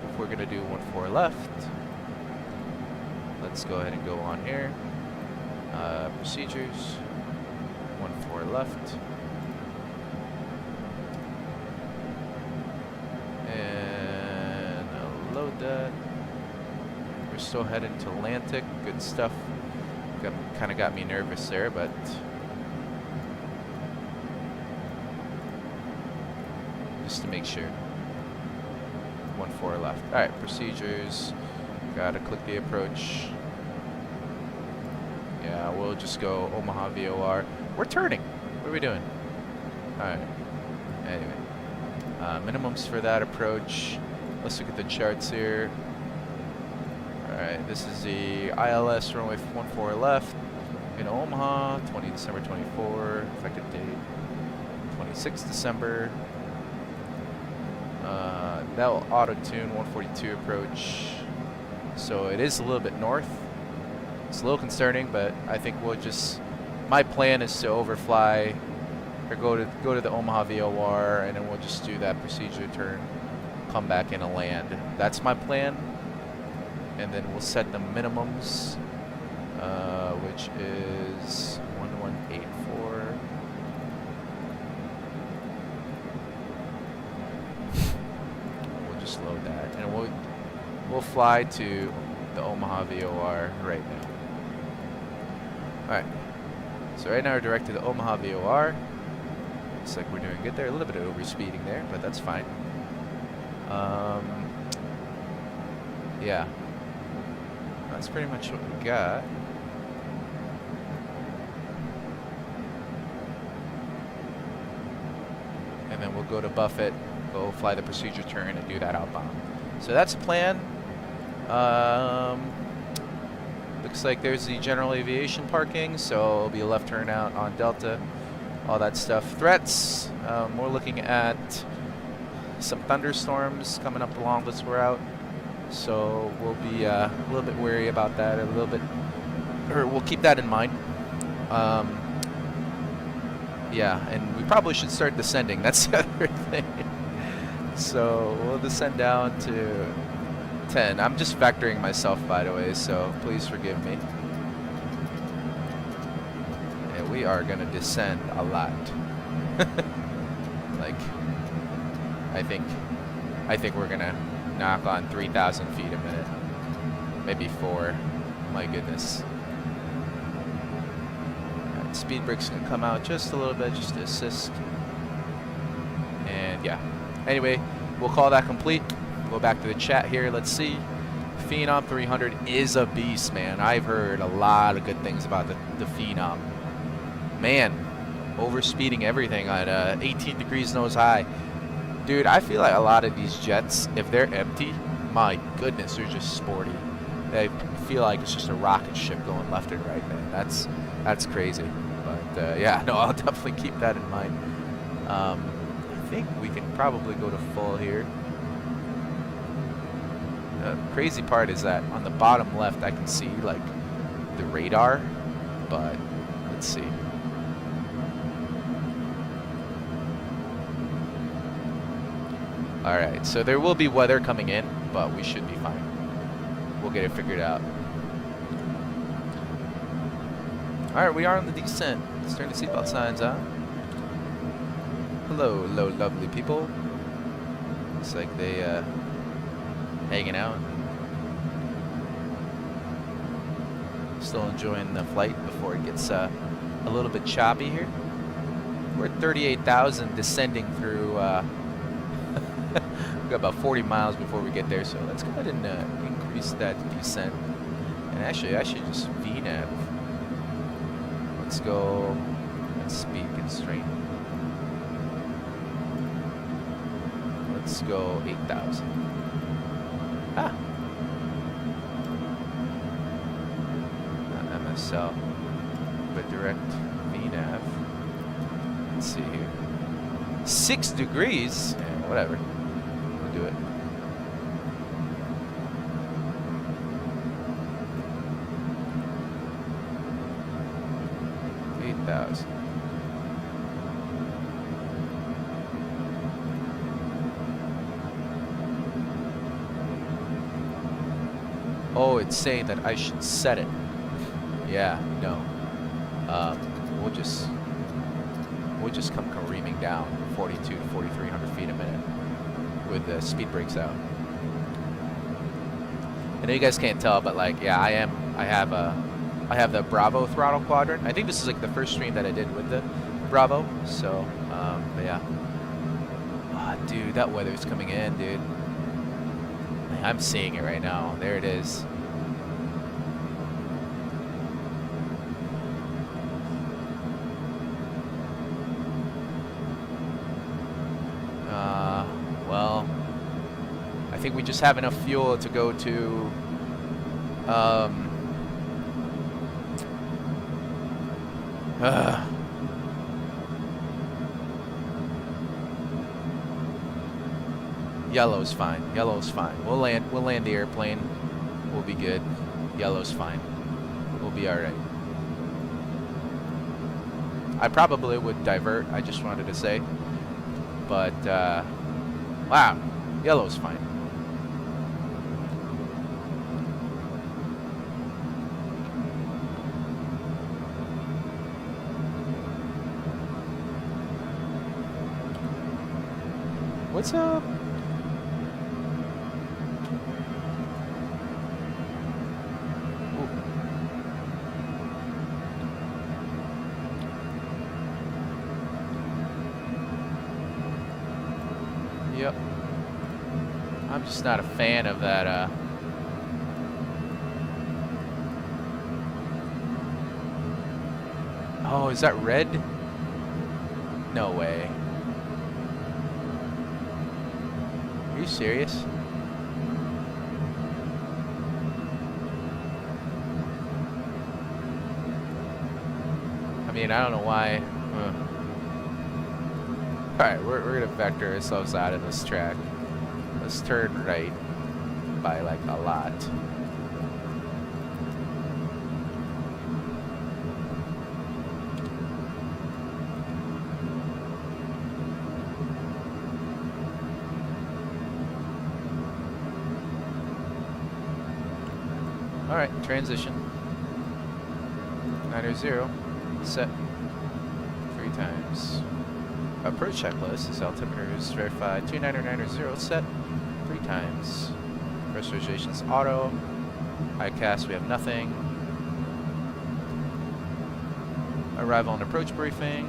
if we're gonna do 14 left, let's go ahead and go on here. Procedures. left. And I'll load that. We're still heading to Atlantic. Good stuff. Kind of got me nervous there, but just to make sure. 14 left. Alright, procedures. Gotta click the approach. Yeah, we'll just go Omaha VOR. We're turning. What are we doing? Alright. Anyway. Minimums for that approach. Let's look at the charts here. Alright, this is the ILS runway 14 left in Omaha, 20 December 24, effective date 26 December. That will auto-tune 142 approach. So it is a little bit north. It's a little concerning, but I think we'll just, my plan is to overfly or go to the Omaha VOR, and then we'll just do that procedure turn, come back in and land. That's my plan. And then we'll set the minimums, which is 1184. We'll just load that, and we'll fly to the Omaha VOR right now. All right. So right now we're directed to Omaha VOR. Looks like we're doing good there. A little bit of overspeeding there, but that's fine. Yeah. That's pretty much what we got. And then we'll go to Buffett, go fly the procedure turn, and do that outbound. So that's the plan. Looks like there's the general aviation parking, so it'll be a left turn out on Delta, all that stuff. Threats, we're looking at some thunderstorms coming up along this route. So we'll be a little bit wary about that, or we'll keep that in mind. Yeah, and we probably should start descending. That's the other thing. So we'll descend down to 10. I'm just factoring myself, by the way, so please forgive me. And we are gonna descend a lot. Like, I think we're gonna knock on 3,000 feet a minute, maybe 4. My goodness. Right, speed brake's gonna come out just a little bit, just to assist. And yeah. Anyway, we'll call that complete. Go back to the chat here. Let's see. Phenom 300 is a beast, man. I've heard a lot of good things about the Phenom. Man, overspeeding everything at 18 degrees nose high. Dude, I feel like a lot of these jets, if they're empty, my goodness, they're just sporty. They feel like it's just a rocket ship going left and right, man. That's crazy. But yeah, no, I'll definitely keep that in mind. I think we can probably go to full here. The crazy part is that on the bottom left, I can see like the radar, but let's see. Alright, so there will be weather coming in, but we should be fine. We'll get it figured out. Alright, we are on the descent. Let's turn the seatbelt signs on. Hello, lovely people. Looks like they hanging out. Still enjoying the flight before it gets a little bit choppy here. We're at 38,000 descending through we've got about 40 miles before we get there, so let's go ahead and increase that descent. And actually, I should just VNAV. Let's go. Let's speed constraint. Let's go 8,000. Ah. Not MSL, but direct VNAV. Let's see here. 6 degrees? Yeah, whatever. We'll do it. Oh, it's saying that I should set it. Yeah, no. We'll just we'll just come careening down 42 to 4,300 feet a minute with the speed brakes out. I know you guys can't tell, but like, yeah, I have the Bravo throttle quadrant. I think this is like the first stream that I did with the Bravo. So, but yeah. Oh, dude, that weather's coming in, dude. I'm seeing it right now. There it is. Well, I think we just have enough fuel to go to, yellow's fine. Yellow's fine. We'll land the airplane. We'll be good. Yellow's fine. We'll be all right. I probably would divert. I just wanted to say, but wow, yellow's fine. What's up? Yep. I'm just not a fan of that, Oh, is that red? No way. Are you serious? I mean, I don't know why. Alright, we're gonna vector ourselves out of this track. Let's turn right by like a lot. Alright, transition. 900, set 3 times. Approach checklist is altimeter is verified. 29990 set 3 times. Pressurization's auto. High cast, we have nothing. Arrival and approach briefing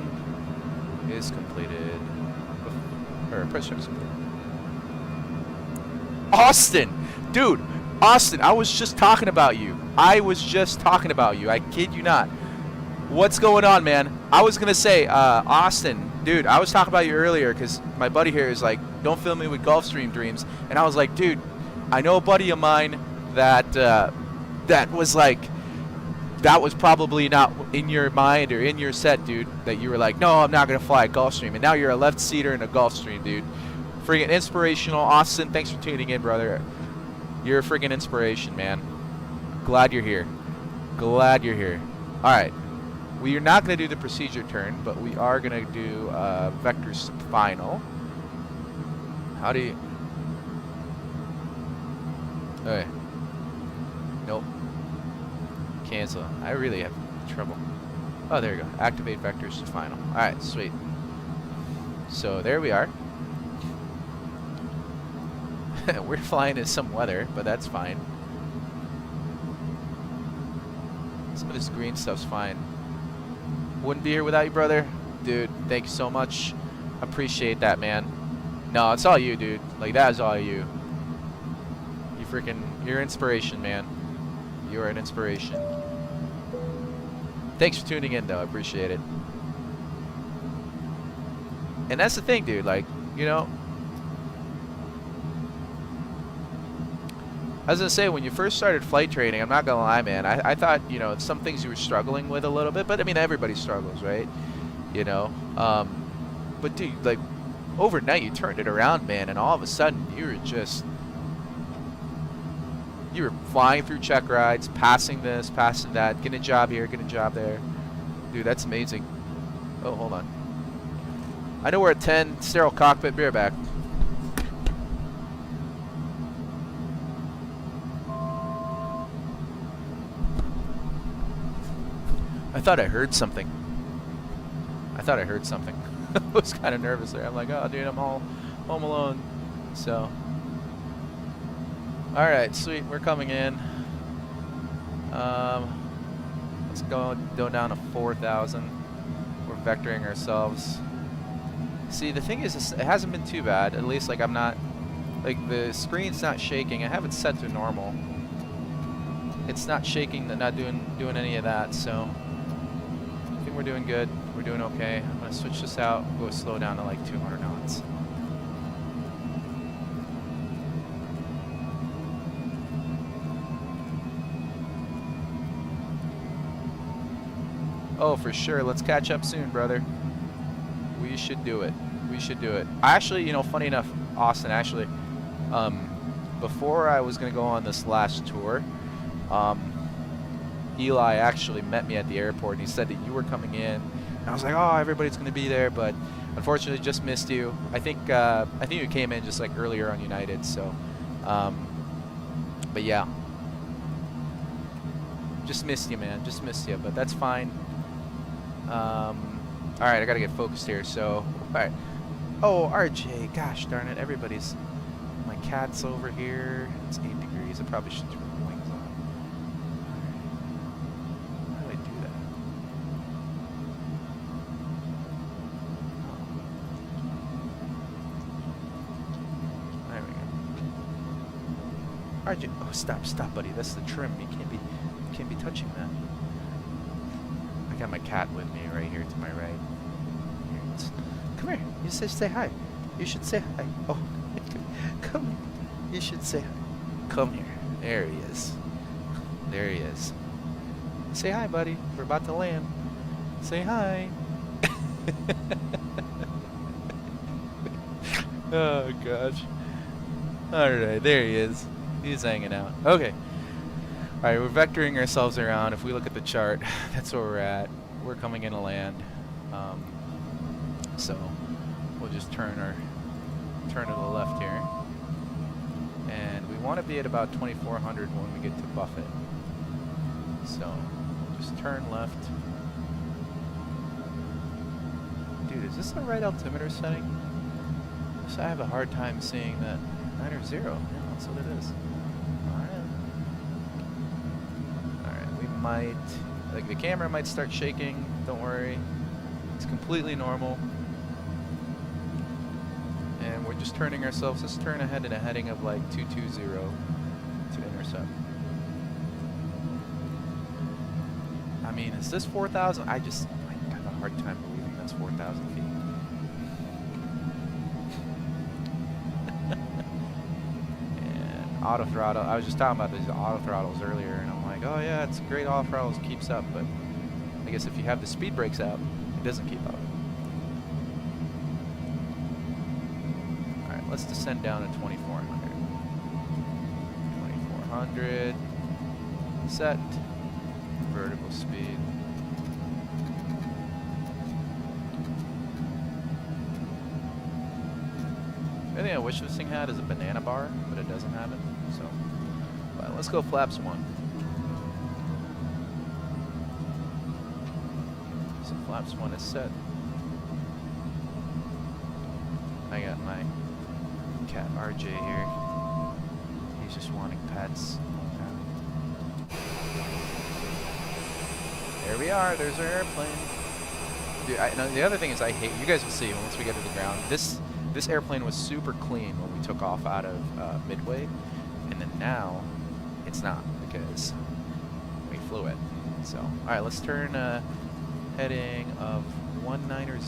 is completed. Or approach check is completed. Austin! Dude! Austin, I was just talking about you. I kid you not. What's going on, man? I was gonna say, Austin, dude, I was talking about you earlier because my buddy here is like, don't fill me with Gulfstream dreams. And I was like, dude, I know a buddy of mine that that was probably not in your mind or in your set, dude, that you were like, no, I'm not gonna fly a Gulfstream. And now you're a left seater in a Gulfstream, dude. Freaking inspirational. Austin, thanks for tuning in, brother. You're a freaking inspiration, man. Glad you're here. Glad you're here. All right. We are not going to do the procedure turn, but we are going to do vectors final. How do you... Okay. Nope. Cancel. I really have trouble. Oh, there you go. Activate vectors to final. All right, sweet. So there we are. We're flying in some weather, but that's fine. Some of this green stuff's fine. Wouldn't be here without you, brother. Dude, thank you so much. Appreciate that, man. No, it's all you, dude. Like, that is all you. You're inspiration, man. You are an inspiration. Thanks for tuning in, though. I appreciate it. And that's the thing, dude. Like, you know, I was gonna say, when you first started flight training, I'm not gonna lie, man, I thought, you know, some things you were struggling with a little bit, but I mean, everybody struggles, right? You know, but dude, like, overnight you turned it around, man, and all of a sudden you were flying through check rides, passing this, passing that, getting a job here, getting a job there. Dude, that's amazing. Oh, hold on. I know we're at 10, sterile cockpit, beer back. I thought I heard something. I thought I heard something. I was kind of nervous there. I'm like, oh, dude, I'm all home alone. So, all right, sweet. We're coming in. Let's go down to 4,000. We're vectoring ourselves. See, the thing is, it hasn't been too bad. At least, like, I'm not, like, the screen's not shaking. I have it set to normal. It's not shaking, not doing any of that. So, I think we're doing good. We're doing okay. I'm gonna switch this out. Go slow down to like 200 knots. Oh, for sure. Let's catch up soon, brother. We should do it. We should do it. I actually, you know, funny enough, Austin, actually, before I was going to go on this last tour, Eli actually met me at the airport, and he said that you were coming in. And I was like, oh, everybody's going to be there, but unfortunately just missed you. I think you came in just like earlier on United, so, but yeah. Just missed you, man. Just missed you, but that's fine. Alright, I gotta get focused here, so, alright. Oh, RJ, gosh darn it, everybody's, my cat's over here. It's 8 degrees, I probably should turn the wings on. How do I do that? Oh. There we go. RJ, oh, stop, buddy, that's the trim, you can't be touching that. I got my cat with me right here to my right. Come here. You say hi. You should say hi. Oh, come here. You should say hi. Come here. There he is. There he is. Say hi, buddy. We're about to land. Say hi. Oh, gosh. Alright, there he is. He's hanging out. Okay. Alright, we're vectoring ourselves around. If we look at the chart, that's where we're at. We're coming in to land. So we'll just turn to the left here. And we want to be at about 2,400 when we get to Buffett. So we'll just turn left. Dude, is this the right altimeter setting? So I have a hard time seeing that 9 or 0. Yeah, that's what it is. Alright, we might, like, the camera might start shaking. Don't worry. It's completely normal. And we're just turning ourselves. Let's turn ahead in a heading of like 220 to intercept. I mean, is this 4,000? I have a hard time believing that's 4,000 feet. And auto throttle. I was just talking about these auto throttles earlier, and I'm like, oh yeah, it's great. Auto throttles keeps up, but I guess if you have the speed brakes out, it doesn't keep up. Alright, let's descend down to 2,400. 2,400. Set. Vertical speed. The only thing I wish this thing had is a banana bar, but it doesn't have it. So, but let's go flaps 1. So flaps 1 is set. I got my cat RJ here. He's just wanting pets. There we are. There's our airplane. Dude, the other thing is I hate. You guys will see once we get to the ground. This airplane was super clean when we took off out of Midway, and then now it's not because we flew it. So, all right, let's turn heading of 190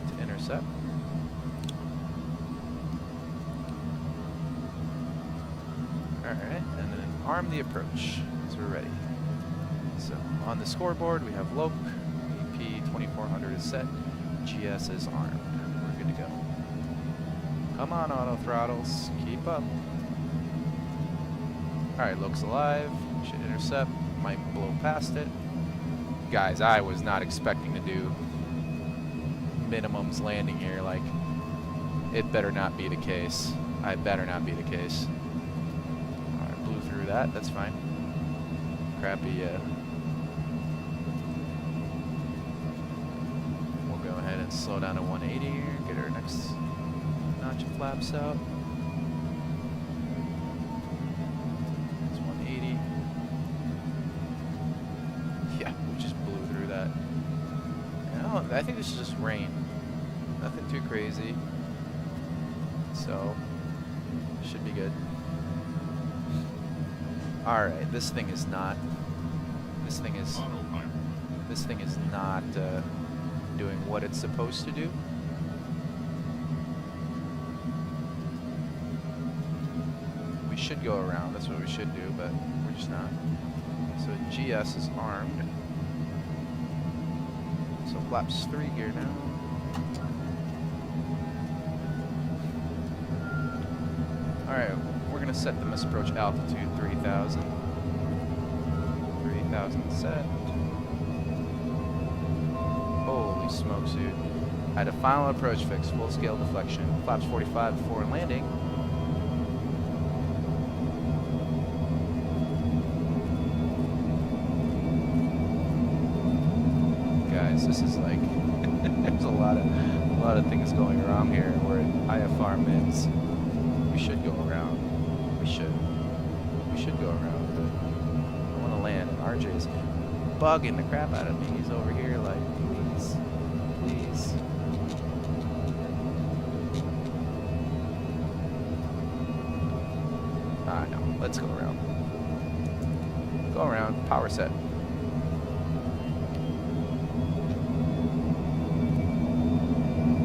to intercept. All right, and then arm the approach as we're ready. So on the scoreboard we have LOC, AP 2400 is set, GS is armed. We're good to go. Come on, auto throttles, keep up. Alright, LOC's alive, should intercept, might blow past it. Guys, I was not expecting to do minimums landing here, like, it better not be the case. I better not be the case. Alright, blew through that, that's fine. Crappy, slow down to 180 here. Get our next notch of flaps out. It's 180. Yeah, we just blew through that. No, I think this is just rain. Nothing too crazy. So, should be good. Alright, this thing is not doing what it's supposed to do. We should go around, that's what we should do, but we're just not. So GS is armed. So flaps 3 gear now. Alright, we're gonna set the misapproach altitude 3,000. 3,000 set. Holy smokes, dude. I had a final approach fix, full scale deflection. Flaps 45 before landing. Guys, this is like there's a lot of things going wrong here. We're at IFR mids. We should go around. We should go around, but I want to land. And RJ's bugging the crap out of me. He's over here like, please. No. Let's go around. Go around. Power set.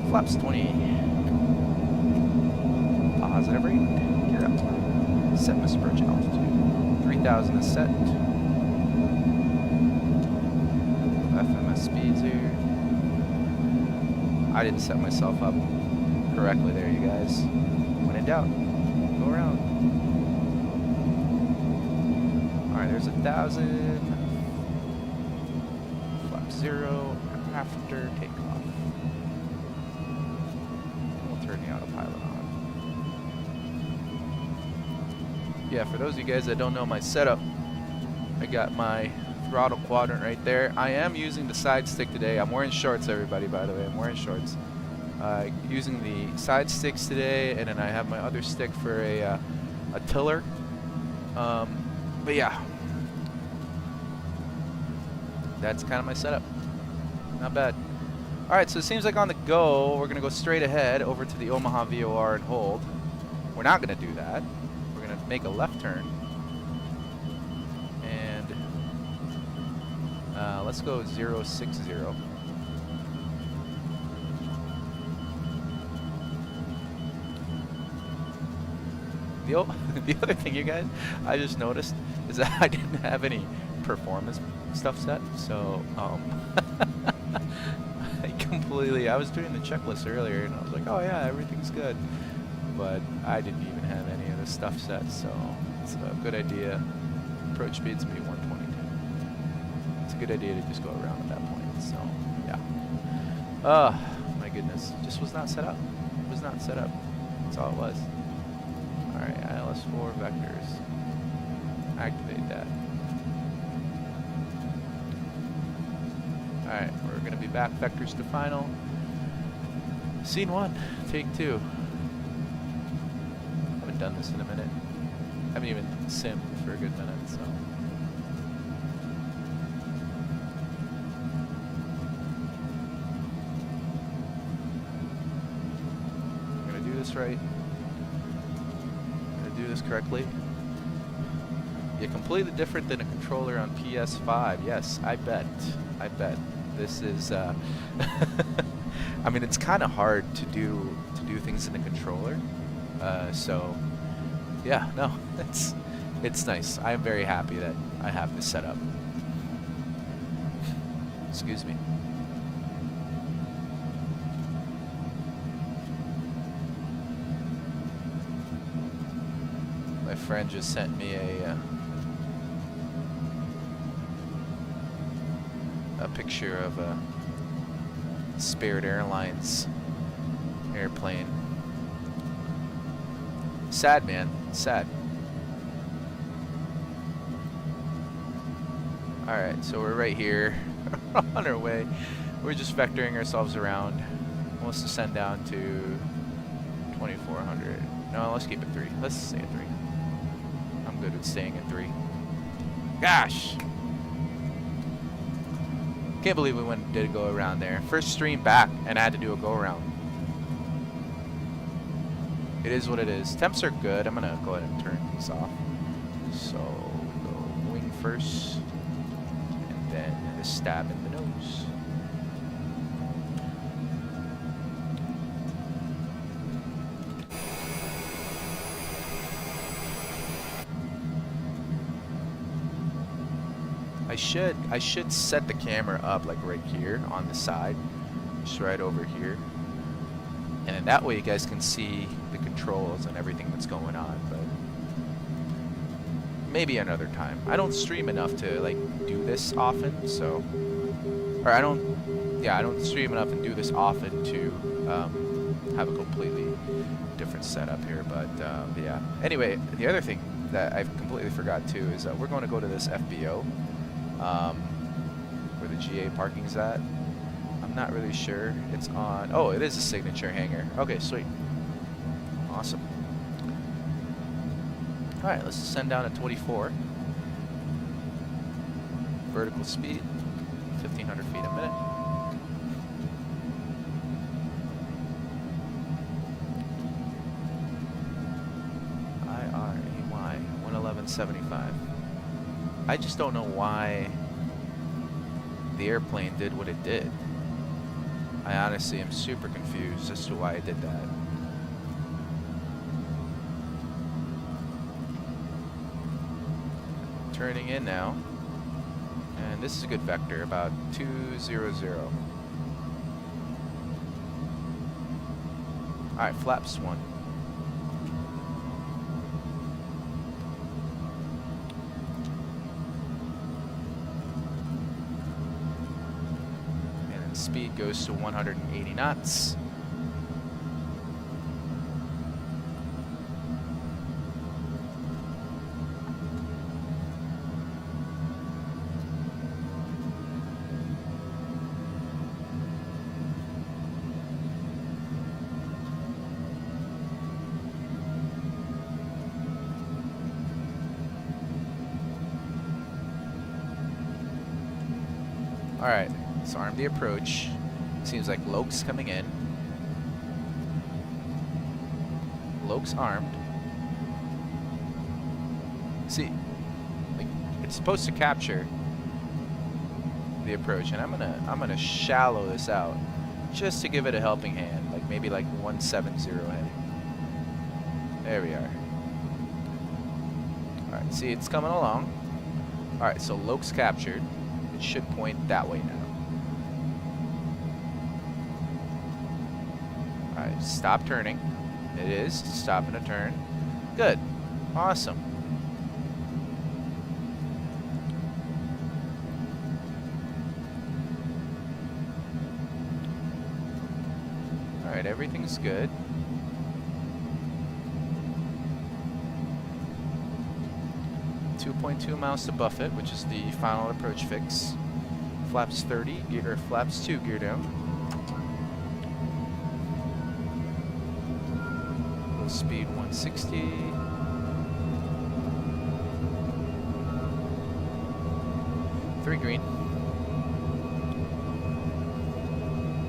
Flaps 20. Positive rate. Gear up. Set misapproach altitude. 3,000 is set. FMS speeds here. I didn't set myself up correctly there, you guys. When in doubt, go around. Alright, there's 1,000. Flap 0 after takeoff. And we'll turn the autopilot on. Yeah, for those of you guys that don't know my setup, I got my throttle quadrant right there. I am using the side stick today. I'm wearing shorts, everybody, by the way. I'm wearing shorts. Using the side sticks today, and then I have my other stick for a tiller. But yeah, that's kind of my setup. Not bad. Alright, so it seems like on the go, we're going to go straight ahead over to the Omaha VOR and hold. We're not going to do that. We're going to make a left turn. And let's go 060. The other thing, you guys, I just noticed is that I didn't have any performance stuff set, so I was doing the checklist earlier and I was like, oh yeah, everything's good, but I didn't even have any of the stuff set, so it's a good idea. Approach speed's be 122. It's a good idea to just go around at that point, so yeah. Oh my goodness, just was not set up. It was not set up. That's all it was. Alright, ILS4 vectors. Activate that. Alright, we're going to be back vectors to final. Scene 1, take 2. Haven't done this in a minute. Haven't even simmed for a good minute, so. I'm going to do this right. Do this correctly. Yeah, completely different than a controller on PS5. Yes, I bet. This is I mean, it's kind of hard to do things in a controller. So yeah, no, it's nice. I am very happy that I have this set up. Excuse me. My friend just sent me a picture of a Spirit Airlines airplane. Sad, man. Sad. Alright, so we're right here on our way. We're just vectoring ourselves around. Let's descend down to 2400. No, let's keep it 3. Let's stay at 3. I'm good with staying at 3. Gosh! Can't believe we went and did a go around there. First stream back, and I had to do a go around. It is what it is. Temps are good. I'm gonna go ahead and turn these off. So we go wing first, and then a stab in the nose. I should set the camera up like right here on the side, just right over here, and then that way you guys can see the controls and everything that's going on. But maybe another time. I don't stream enough to like do this often, so, or I don't stream enough and do this often to have a completely different setup here. But yeah. Anyway, the other thing that I completely forgot too is we're going to go to this FBO. Where the GA parking's at. I'm not really sure. It's on. Oh, it is a signature hangar. Okay, sweet. Awesome. All right, let's descend down to 24. Vertical speed, 1,500 feet a minute. IRAY 111.75. I just don't know why the airplane did what it did. I honestly am super confused as to why it did that. Turning in now. And this is a good vector, about 200. Alright, flaps 1. Speed goes to 180 knots. All right. Let's arm the approach. Seems like Loke's coming in. Loke's armed. See, like it's supposed to capture the approach, and I'm gonna shallow this out just to give it a helping hand, like maybe like 170 heading. There we are. All right, see, it's coming along. All right, so Loke's captured. It should point that way now. Alright, stop turning. It is stopping a turn. Good. Awesome. Alright, everything's good. .2 miles to Buffett, which is the final approach fix. Flaps 30, or flaps 2, gear down. Low speed 160. Three green.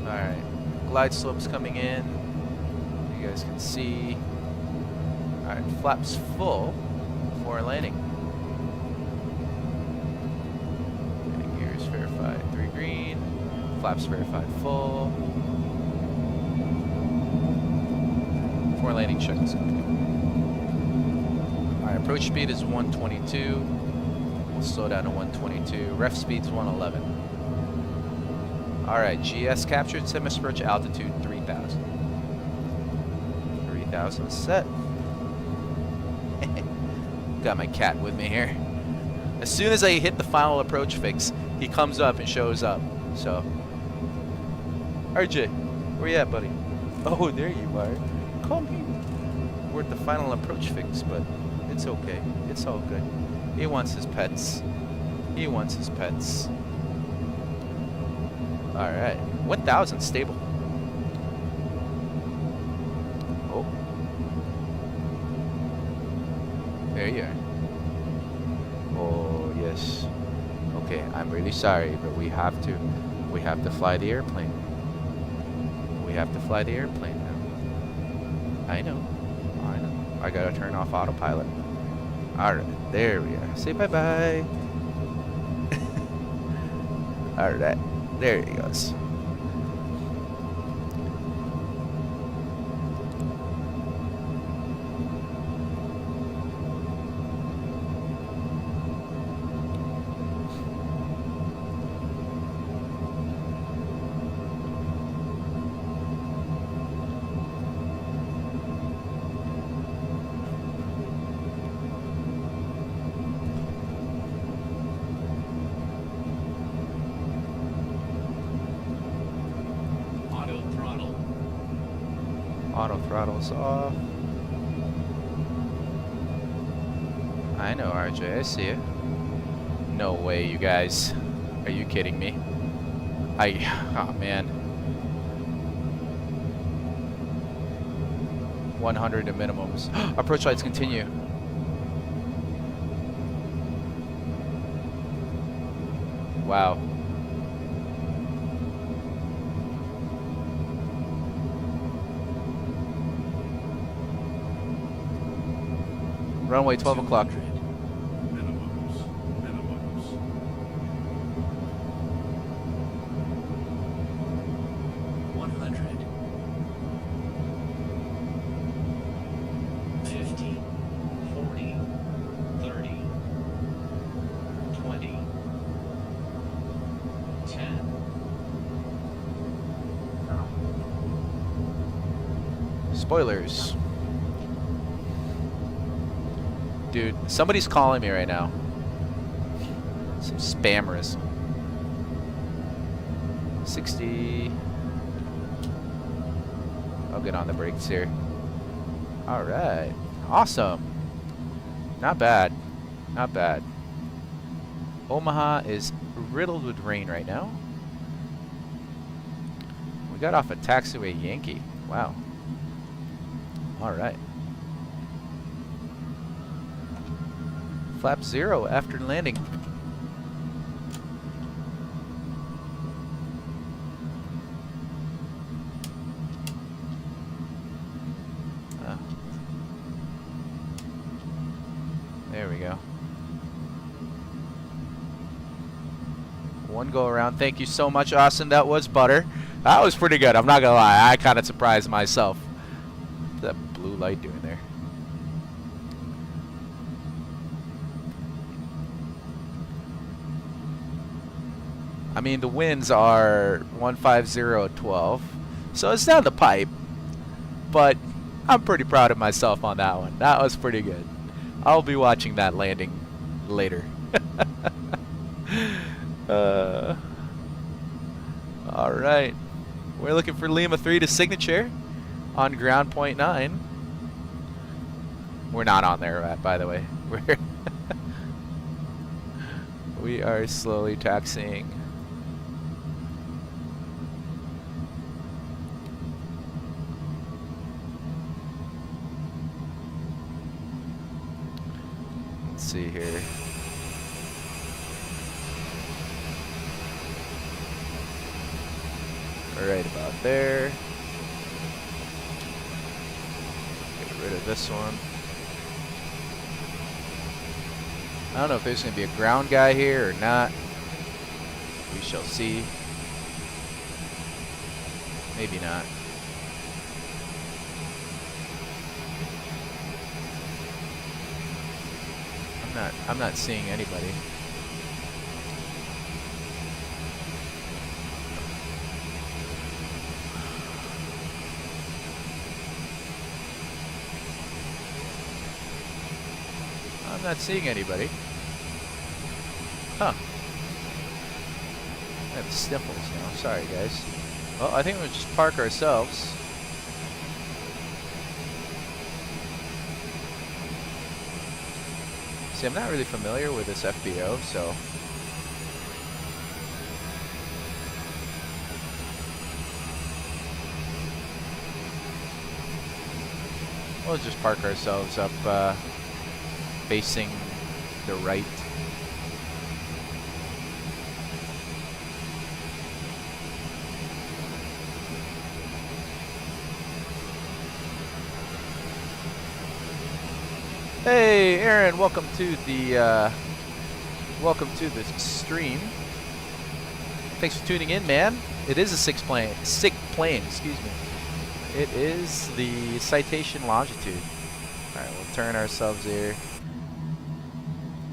Alright, glide slopes coming in. You guys can see. Alright, flaps full before landing. Verified 3 green, flaps verified full. Before landing check is good. Alright, approach speed is 122. We'll slow down to 122. Ref speed's 111. Alright, GS captured, semi approach altitude 3000. 3000 set. Got my cat with me here. As soon as I hit the final approach fix, he comes up and shows up. So, RJ, where you at, buddy? Oh, there you are. Come here. We're at the final approach fix, but it's okay. It's all good. He wants his pets. He wants his pets. All right, 1000 stable. There you are. Oh, yes. Okay, I'm really sorry, but we have to fly the airplane. We have to fly the airplane now. I know. I know. I gotta turn off autopilot. Alright, there we are. Say bye-bye. Alright, there he goes. Auto throttle's off. I know, RJ. I see it. No way, you guys. Are you kidding me? Oh man. 100 at minimums. Approach lights continue. Wow. Runway 12 o'clock. Minimums. 100. 50. 40. 30. 20. 10. Spoilers. Dude, somebody's calling me right now. Some spammers. 60. I'll get on the brakes here. Alright. Awesome. Not bad. Not bad. Omaha is riddled with rain right now. We got off a taxiway Yankee. Wow. Alright. Flap 0 after landing. There we go. One go around. Thank you so much, Austin. That was butter. That was pretty good. I'm not gonna lie. I kind of surprised myself. What's that blue light doing there? I mean, the winds are 150-12, so it's down the pipe, but I'm pretty proud of myself on that one. That was pretty good. I'll be watching that landing later. All right. We're looking for Lima 3 to signature on ground point 9. We're not on there, by the way. We are slowly taxiing. Let's see here. Right about there. Get rid of this one. I don't know if there's going to be a ground guy here or not. We shall see. Maybe not. I'm not seeing anybody. I'm not seeing anybody. Huh. I have sniffles now. Sorry, guys. Well, I think we'll just park ourselves. See, I'm not really familiar with this FBO, so... we'll just park ourselves up facing the right. Hey, Aaron, welcome to the stream. Thanks for tuning in, man. It is a sick plane, excuse me. It is the Citation Longitude. All right, we'll turn ourselves here.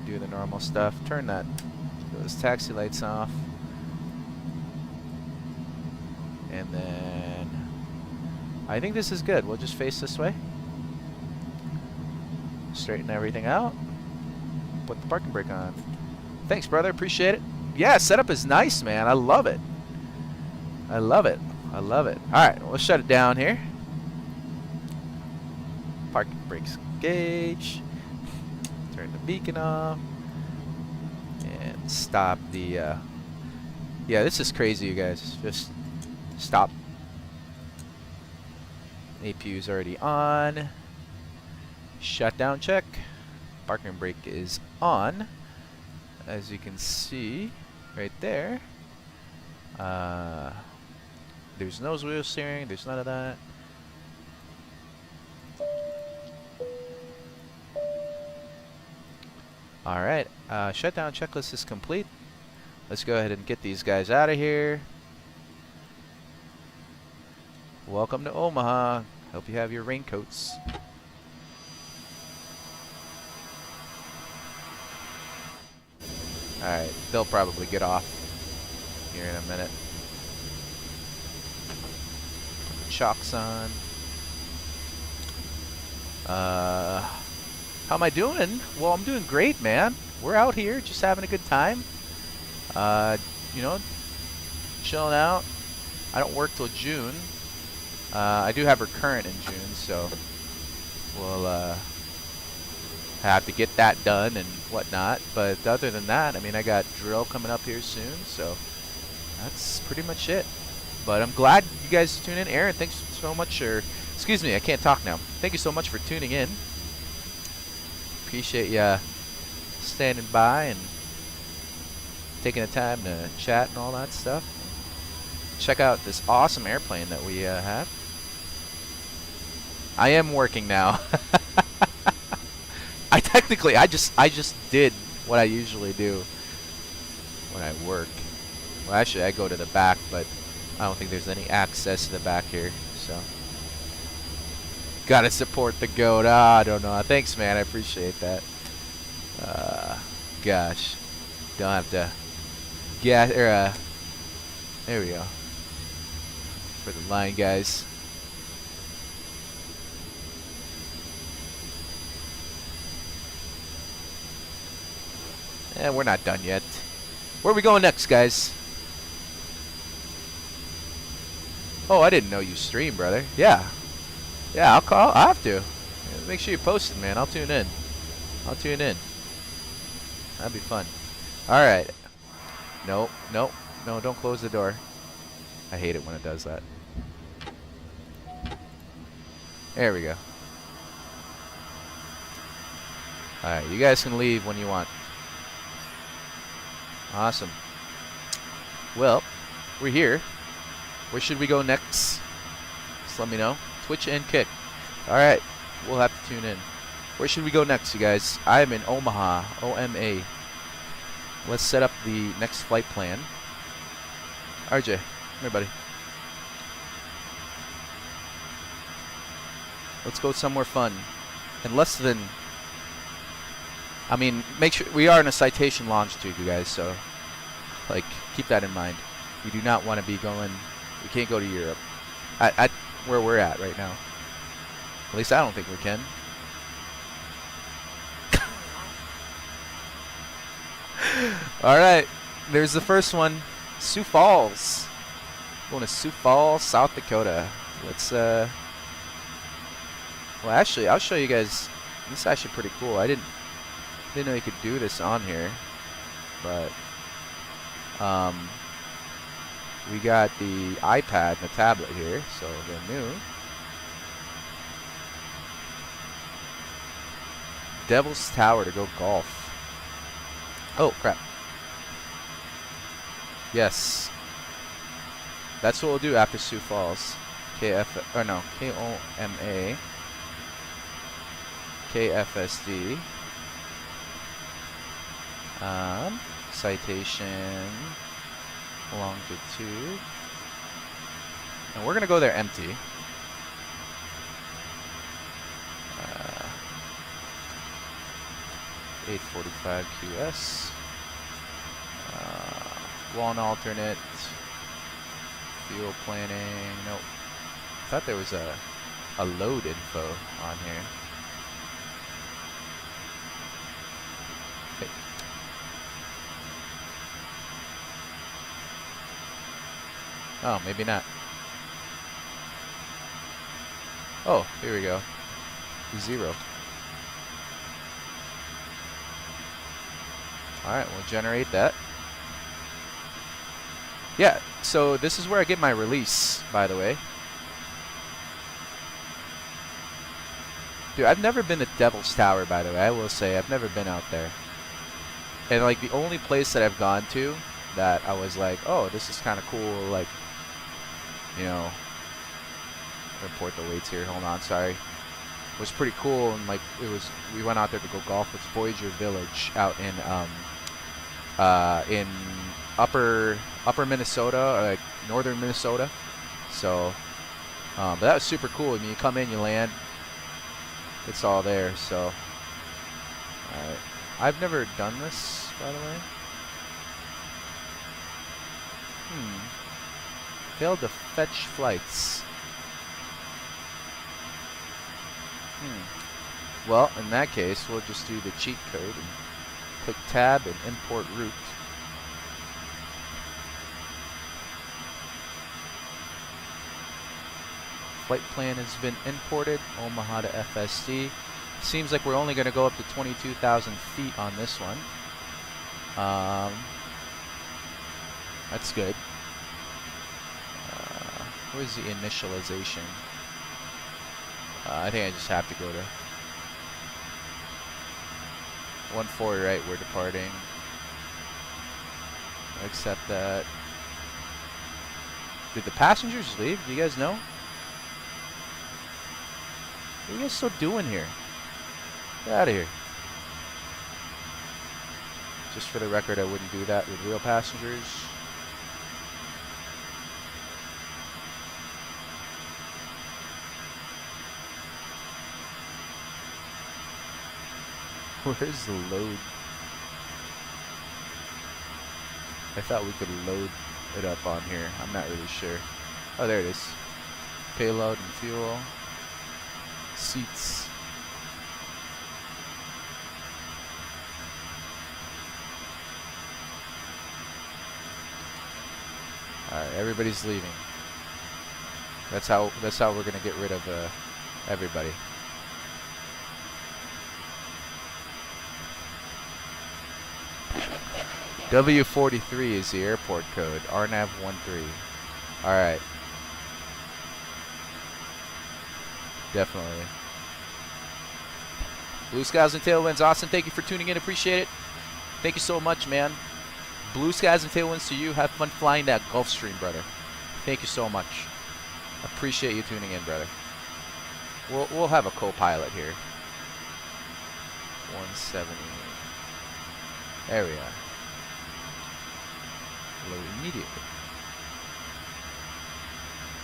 Do the normal stuff. Turn those taxi lights off. And then I think this is good. We'll just face this way. Straighten everything out. Put the parking brake on. Thanks, brother. Appreciate it. Yeah, setup is nice, man. I love it. I love it. I love it. All right, we'll shut it down here. Parking brakes engage. Turn the beacon off. And stop the... yeah, this is crazy, you guys. Just stop. APU's already on. Shutdown check. Parking brake is on. As you can see right there. There's nose wheel steering. There's none of that. Alright. Shutdown checklist is complete. Let's go ahead and get these guys out of here. Welcome to Omaha. Hope you have your raincoats. Alright, they'll probably get off here in a minute. Put the chocks on. How am I doing? Well, I'm doing great, man. We're out here just having a good time. You know, chilling out. I don't work till June. I do have recurrent in June, so we'll have to get that done and whatnot. But other than that, I mean, I got drill coming up here soon, so that's pretty much it. But I'm glad you guys tuned in. Aaron, thanks so much excuse me, I can't talk now. Thank you so much for tuning in. Appreciate you standing by and taking the time to chat and all that stuff. Check out this awesome airplane that we have. I am working now. I just did what I usually do when I work. Well, actually, I go to the back, but I don't think there's any access to the back here, so. Gotta support the goat. I don't know. Thanks, man. I appreciate that. Gosh. Don't have to gas, there we go. For the line, guys. We're not done yet. Where are we going next, guys? Oh, I didn't know you stream, brother. Yeah. Yeah, I'll call. I have to. Make sure you post it, man. I'll tune in. I'll tune in. That'd be fun. Alright. No, no, no, don't close the door. I hate it when it does that. There we go. Alright, you guys can leave when you want. Awesome. Well, we're here. Where should we go next? Just let me know. Twitch and Kick. Alright, we'll have to tune in. Where should we go next, you guys? I'm in Omaha, OMA. Let's set up the next flight plan. RJ, come here, buddy. Let's go somewhere fun. And less than... I mean, make sure... We are in a citation longitude, you guys, so... Like, keep that in mind. We do not want to be going... We can't go to Europe. At where we're at right now. At least I don't think we can. Alright, there's the first one. Sioux Falls. Going to Sioux Falls, South Dakota. Let's, well, actually, I'll show you guys. This is actually pretty cool. I didn't know you could do this on here. But, we got the iPad and the tablet here, so they're new. Devil's Tower to go golf. Oh, crap. Yes. That's what we'll do after Sioux Falls. KF, or no, KOMA. KFSD. Citation. Longitude. And we're going to go there empty. 845 QS. One alternate. Fuel planning. Nope. I thought there was a load info on here. Okay. Oh, maybe not. Oh, here we go. 0. Alright, we'll generate that. Yeah, so this is where I get my release, by the way. Dude, I've never been to Devil's Tower, by the way. I will say, I've never been out there. And, like, the only place that I've gone to that I was like, oh, this is kind of cool, like, you know, report the weights here, hold on, sorry. Was pretty cool, and, like, we went out there to go golf with Voyager Village out in upper Minnesota, or like northern Minnesota. So, but that was super cool. I mean, you come in, you land, it's all there. So, alright. I've never done this, by the way. Failed to fetch flights. Well, in that case, we'll just do the cheat code and click tab and import route. Flight plan has been imported, Omaha to FSD. Seems like we're only going to go up to 22,000 feet on this one. That's good. Where's the initialization? I think I just have to go to 140, right? We're departing. Accept that. Did the passengers leave? Do you guys know? What are you guys still doing here? Get out of here. Just for the record, I wouldn't do that with real passengers. Where's the load? I thought we could load it up on here. I'm not really sure. Oh, there it is. Payload and fuel. Seats. Alright, everybody's leaving. That's how we're gonna get rid of everybody. W43 is the airport code. RNAV13. Alright. Definitely. Blue Skies and Tailwinds. Austin, thank you for tuning in. Appreciate it. Thank you so much, man. Blue Skies and Tailwinds to you. Have fun flying that Gulfstream, brother. Thank you so much. Appreciate you tuning in, brother. We'll have a co-pilot here. 170. There we are. Load immediately.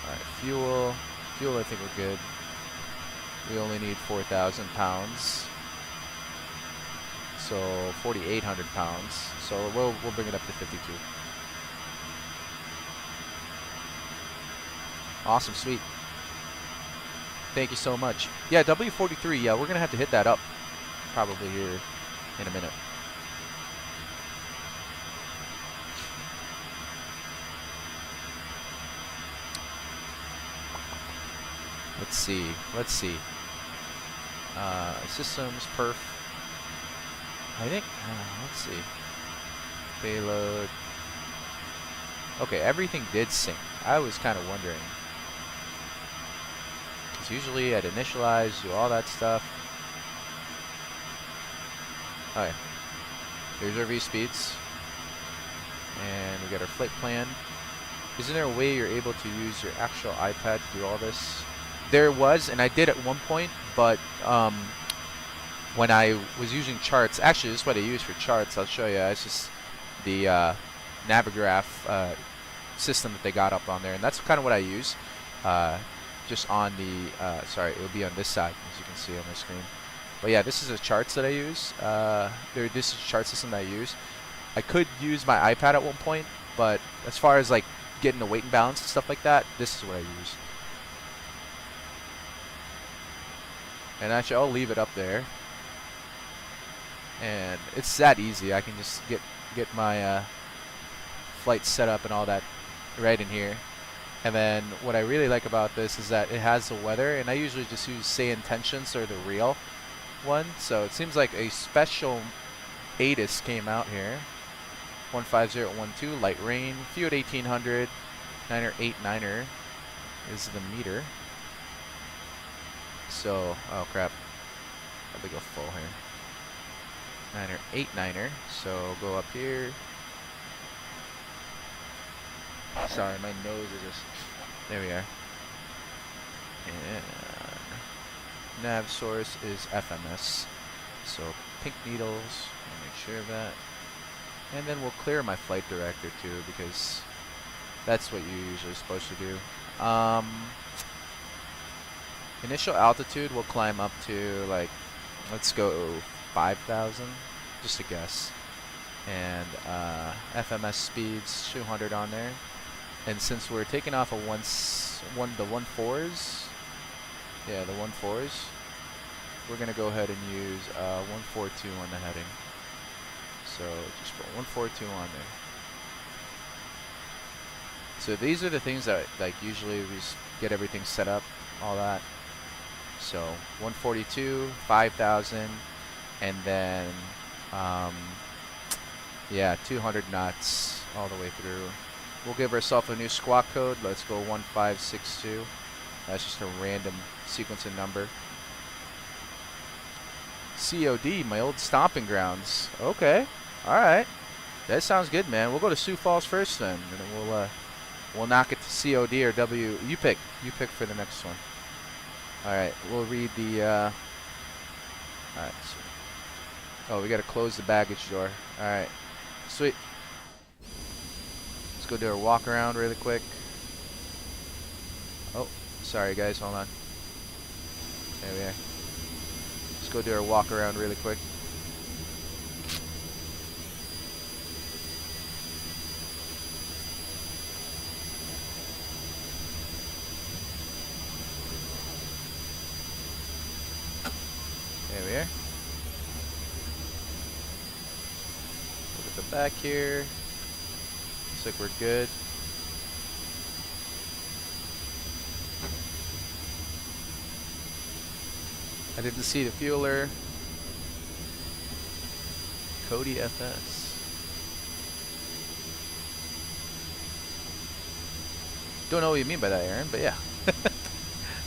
Alright, fuel. Fuel, I think we're good. We only need 4,000 pounds. So 4,800 pounds. So we'll bring it up to 52. Awesome, sweet. Thank you so much. Yeah, W43, yeah, we're gonna have to hit that up probably here in a minute. Let's see. Systems, perf. I think, let's see. Payload. Okay, everything did sync. I was kind of wondering. Because usually I'd initialize, do all that stuff. Alright. Here's our V speeds. And we got our flight plan. Isn't there a way you're able to use your actual iPad to do all this? There was, and I did at one point, but when I was using charts, actually this is what I use for charts, I'll show you. It's just the Navigraph system that they got up on there, and that's kind of what I use. Just on the, sorry, it will be on this side, as you can see on my screen. But yeah, this is the charts that I use. This is a chart system that I use. I could use my iPad at one point, but as far as like getting the weight and balance and stuff like that, this is what I use. And actually, I'll leave it up there. And it's that easy. I can just get my flight set up and all that right in here. And then what I really like about this is that it has the weather, and I usually just use Say Intentions or the real one. So it seems like a special ATIS came out here. 15012, light rain, few at 1800, 9er is the meter. So, oh crap, let me go full here. 9er, so go up here. Sorry, my nose is just, there we are. And nav source is FMS. So pink needles, I'll make sure of that. And then we'll clear my flight director too, because that's what you're usually supposed to do. Initial altitude will climb up to like, let's go 5,000, just a guess. And FMS speeds 200 on there. And since we're taking off the 1.4s, yeah, the 1.4s, we're gonna go ahead and use 142 on the heading. So just put 142 on there. So these are the things that like usually we just get everything set up, all that. So 142, 5,000, and then yeah, 200 knots all the way through. We'll give ourselves a new squawk code. Let's go 1562. That's just a random sequencing number. COD, my old stomping grounds. Okay. Alright. That sounds good, man. We'll go to Sioux Falls first then. And then we'll knock it to COD or W. You pick. You pick for the next one. Alright. We'll read the alright. So, oh, we gotta close the baggage door. Alright. Sweet. Let's go do our walk around really quick. Oh, sorry guys, hold on. There we are. Let's go do our walk around really quick. There we are. Look at the back here. Looks like we're good. I didn't see the fueler. Cody FS. Don't know what you mean by that, Aaron, but yeah.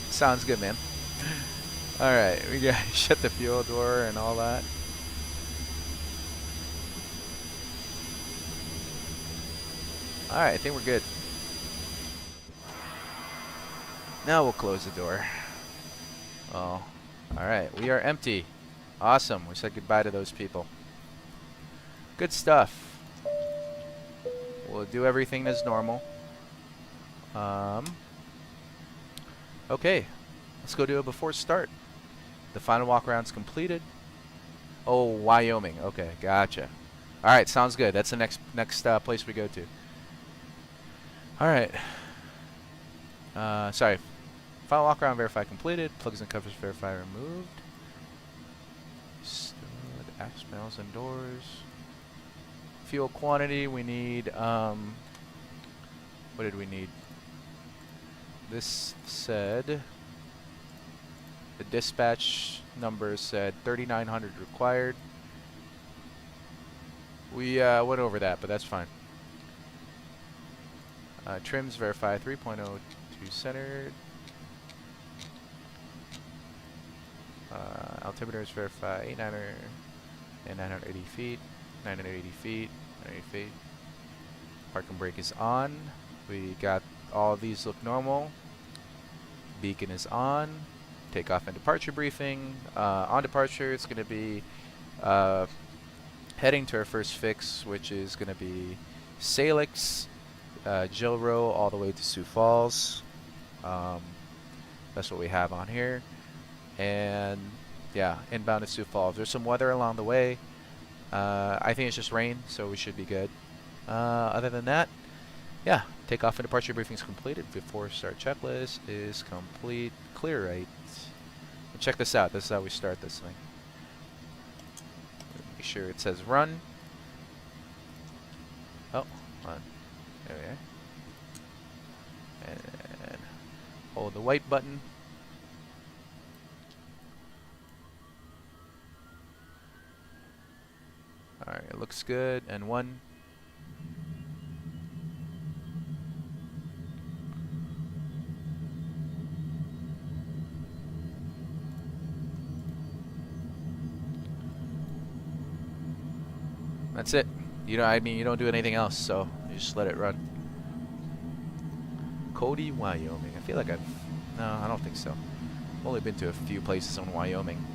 Sounds good, man. Alright, we gotta shut the fuel door and all that. Alright, I think we're good. Now we'll close the door. Oh, alright, we are empty. Awesome, we said goodbye to those people. Good stuff. We'll do everything as normal. Okay, let's go do it before start. The final walk around's completed. Oh, Wyoming. Okay, gotcha. Alright, sounds good. That's the next place we go to. Alright. Sorry. Final walk around verify completed. Plugs and covers verify removed. Stood apps, panels, and doors. Fuel quantity, we need, what did we need? This said, the dispatch number said 3,900 required. We went over that, but that's fine. Trims verify 3.02 centered. Altimeters verify 89er. And 980 feet, 980 feet, 980 feet. Parking brake is on. We got all these look normal. Beacon is on. Takeoff and departure briefing. On departure, it's going to be heading to our first fix, which is going to be Salix, Jill Row, all the way to Sioux Falls. That's what we have on here. And yeah, inbound to Sioux Falls. There's some weather along the way. I think it's just rain, so we should be good. Other than that, yeah, takeoff and departure briefing is completed. Before start checklist is complete. Clear right. And check this out. This is how we start this thing. Make sure it says run. Oh, hold on. There we are. And hold the white button. Alright, it looks good. And one. That's it. You know, I mean, you don't do anything else, so you just let it run. Cody, Wyoming. I feel like no, I don't think so. I've only been to a few places in Wyoming.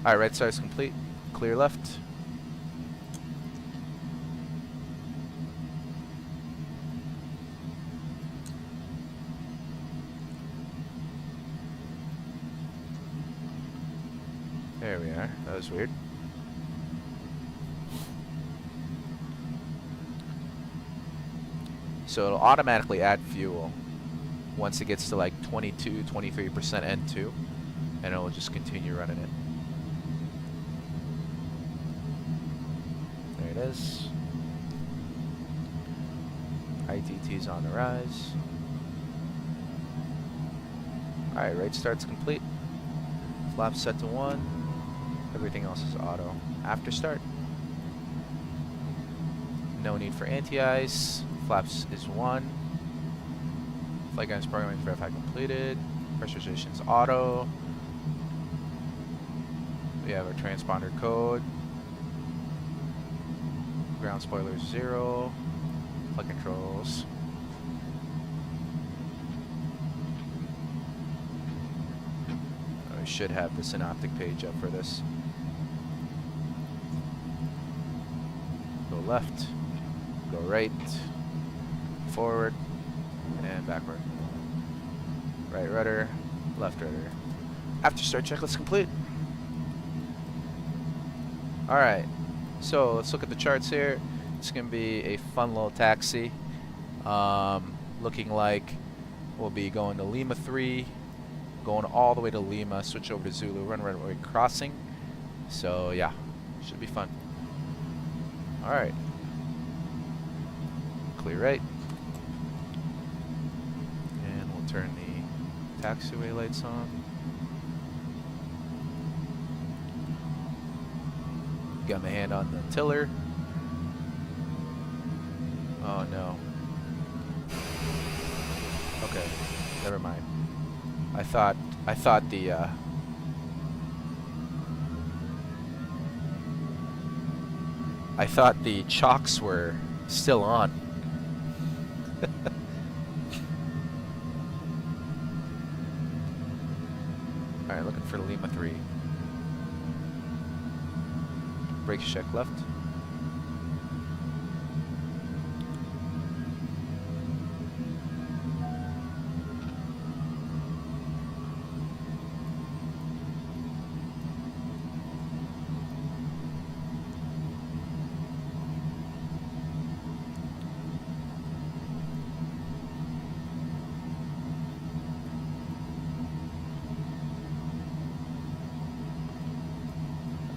Alright, red star is complete. Clear left. There we are. That was weird. So it'll automatically add fuel once it gets to like 22, 23% N2, and it'll just continue running it. There it is. ITT's on the rise. Alright, right start's complete. Flaps set to 1. Everything else is auto. After start. No need for anti-ice. Flaps is 1. Flight guidance programming verify completed. Pressurization is auto. We have our transponder code. Ground spoilers 0. Flight controls. We should have the synoptic page up for this. Go left. Go right. Forward. And backward. Right rudder. Left rudder. After start checklist complete. Alright. So let's look at the charts here. It's going to be a fun little taxi. Looking like we'll be going to Lima 3. Going all the way to Lima, switch over to Zulu, run runway crossing. So yeah, should be fun. Alright. Clear right. And we'll turn the taxiway lights on. Got my hand on the tiller. Oh no. Okay, never mind. I thought the chocks were still on. Alright, looking for Lima 3. Brakes check left.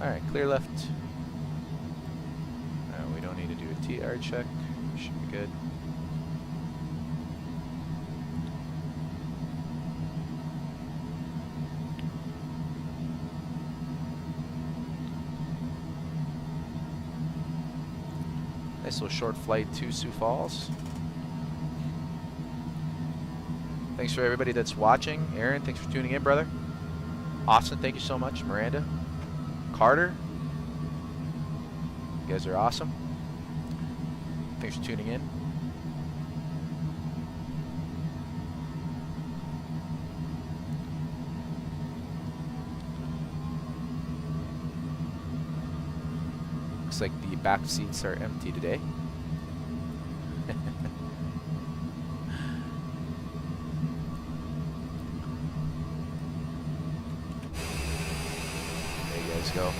Alright, clear left. We don't need to do a TR check. Should be good. Nice little short flight to Sioux Falls. Thanks for everybody that's watching. Aaron, thanks for tuning in, brother. Austin, thank you so much. Miranda. Carter. You guys are awesome. Thanks for tuning in. Looks like the back seats are empty today. There you guys go.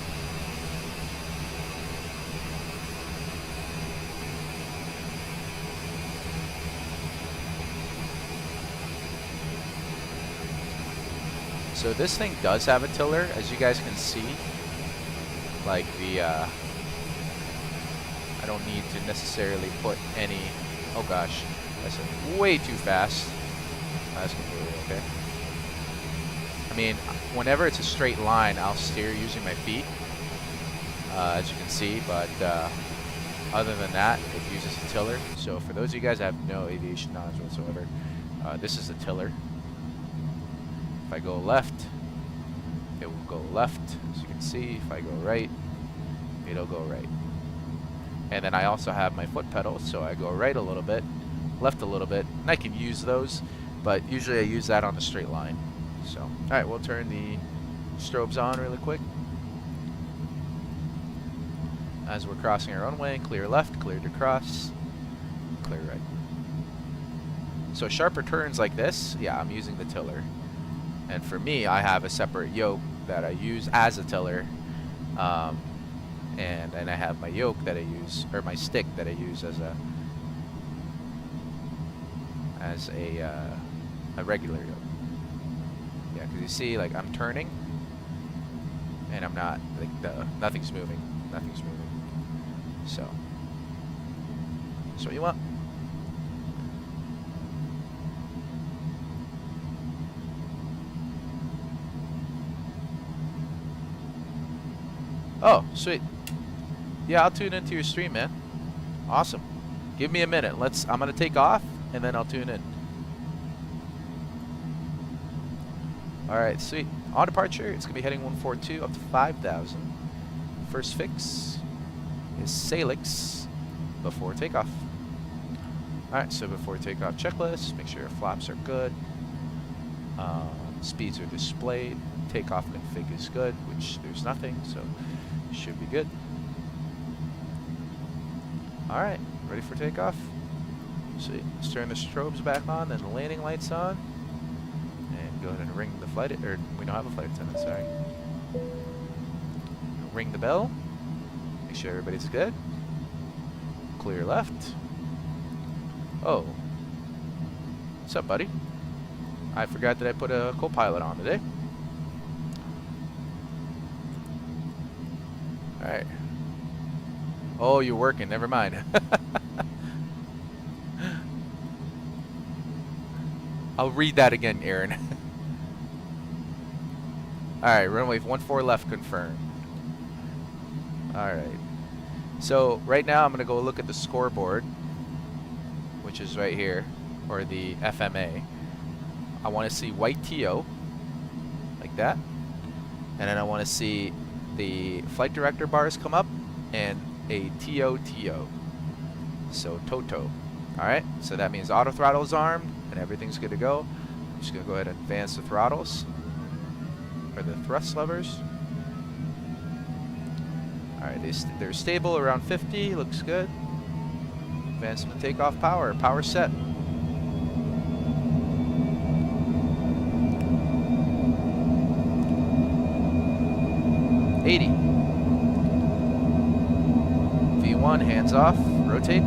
So this thing does have a tiller, as you guys can see. Like the, I don't need to necessarily put any, oh gosh, that's way too fast. That's completely okay. I mean, whenever it's a straight line, I'll steer using my feet, as you can see, but other than that, it uses a tiller. So for those of you guys that have no aviation knowledge whatsoever, this is a tiller. If I go left, it will go left, as you can see. If I go right, it'll go right. And then I also have my foot pedals, so I go right a little bit, left a little bit, and I can use those, but usually I use that on a straight line. So, alright, we'll turn the strobes on really quick. As we're crossing our own way, clear left, clear to cross, clear right. So sharper turns like this, yeah, I'm using the tiller. And for me, I have a separate yoke that I use as a tiller. And I have my yoke that I use, or my stick that I use as a regular yoke. Yeah, because you see, like, I'm turning, and I'm not, like, nothing's moving. Nothing's moving. So, that's what you want. Oh, sweet. Yeah, I'll tune into your stream, man. Awesome. Give me a minute. I'm gonna take off, and then I'll tune in. Alright, sweet. On departure, it's gonna be heading 142 up to 5,000. First fix is Salix before takeoff. Alright, so before takeoff checklist, make sure your flaps are good. Speeds are displayed. Takeoff config is good, which there's nothing, so should be good. Alright, ready for takeoff? So let's turn the strobes back on, then the landing lights on. And go ahead and ring the flight, or we don't have a flight attendant, sorry. Ring the bell. Make sure everybody's good. Clear left. Oh. What's up, buddy? I forgot that I put a co-pilot on today. Alright. Oh, you're working. Never mind. I'll read that again, Aaron. Alright, runway 14 left confirmed. Alright. So, right now I'm going to go look at the scoreboard, which is right here, or the FMA. I want to see white TO, like that. And then I want to see the flight director bars come up, and a TO. So Toto. Alright, so that means auto throttle is armed and everything's good to go. I'm just going to go ahead and advance the throttles, or the thrust levers. Alright, they're stable around 50, looks good. Advancing the takeoff power. Power set. V1, hands off, rotate.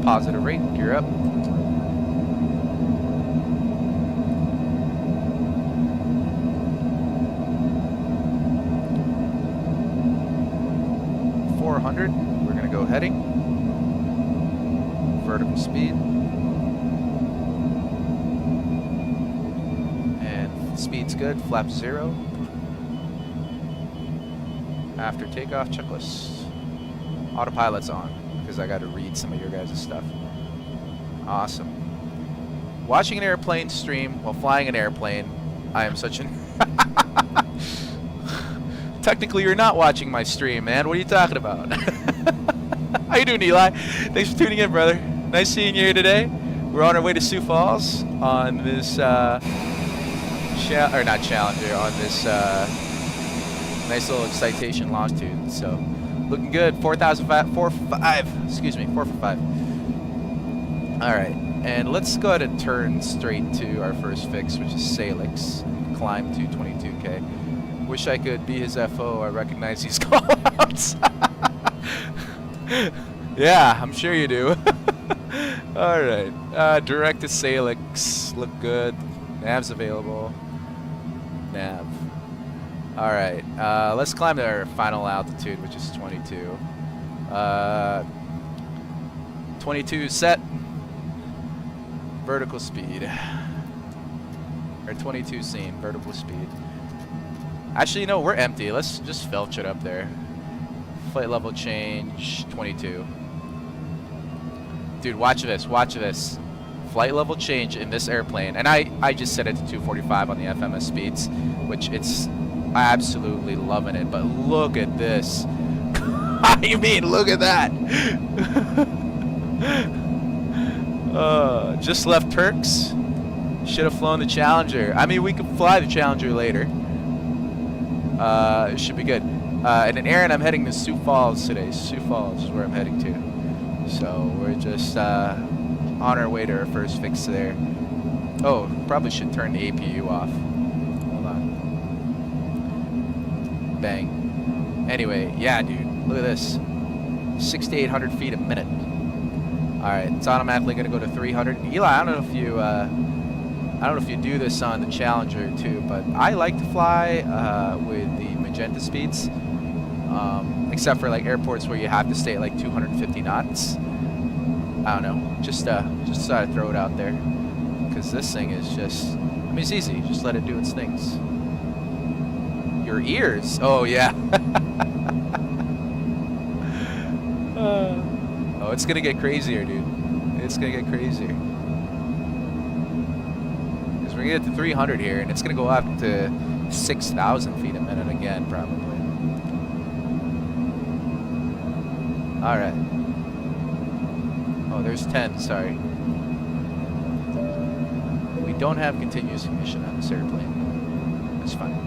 Positive rate, gear up. We're going to go heading. Vertical speed. And speed's good, flap 0. After takeoff checklist. Autopilot's on, because I got to read some of your guys' stuff. Awesome. Watching an airplane stream while flying an airplane, I am such an... Technically, you're not watching my stream, man. What are you talking about? How you doing, Eli? Thanks for tuning in, brother. Nice seeing you here today. We're on our way to Sioux Falls on this, not Challenger, on this nice little excitation longitude. So, looking good. 4,500, 4 for 5. All right, and let's go ahead and turn straight to our first fix, which is Salix. Climb to 22K. Wish I could be his FO. I recognize these callouts. Yeah, I'm sure you do. All right, direct to Salix. Look good. Nav's available. Nav. All right, let's climb to our final altitude, which is 22. 22 set. Vertical speed. Or 22 scene, vertical speed. Actually, you know, we're empty. Let's just felch it up there. Flight level change, 22. Dude, watch this, watch this. Flight level change in this airplane. And I just set it to 245 on the FMS speeds, which it's absolutely loving it. But look at this. I mean, look at that. Just left Turks. Should have flown the Challenger. I mean, we could fly the Challenger later. It should be good. And in Aaron, I'm heading to Sioux Falls today. Sioux Falls is where I'm heading to. So we're just on our way to our first fix there. Oh, probably should turn the APU off. Hold on. Bang. Anyway, yeah, dude. Look at this. 6,800 feet a minute. All right, it's automatically going to go to 300. Eli, I don't know if you do this on the Challenger too, but I like to fly with the magenta speeds, except for like airports where you have to stay at like 250 knots. I don't know, just thought I'd throw it out there, because this thing is just, I mean, it's easy. Just let it do its things. Your ears? Oh yeah. Oh, it's gonna get crazier, dude. It's gonna get crazier. Because we're gonna get to 300 here, and it's gonna go up to 6,000 feet a minute again, probably. All right. Oh, there's 10. Sorry. We don't have continuous ignition on this airplane. That's fine.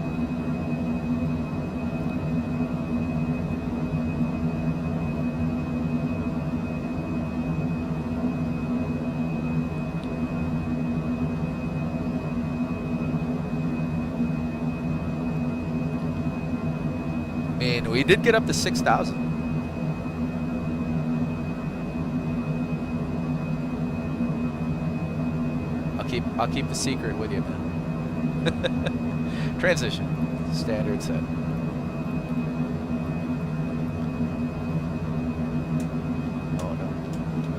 We did get up to 6,000. I'll keep the secret with you, man. Transition, standard set. Oh no,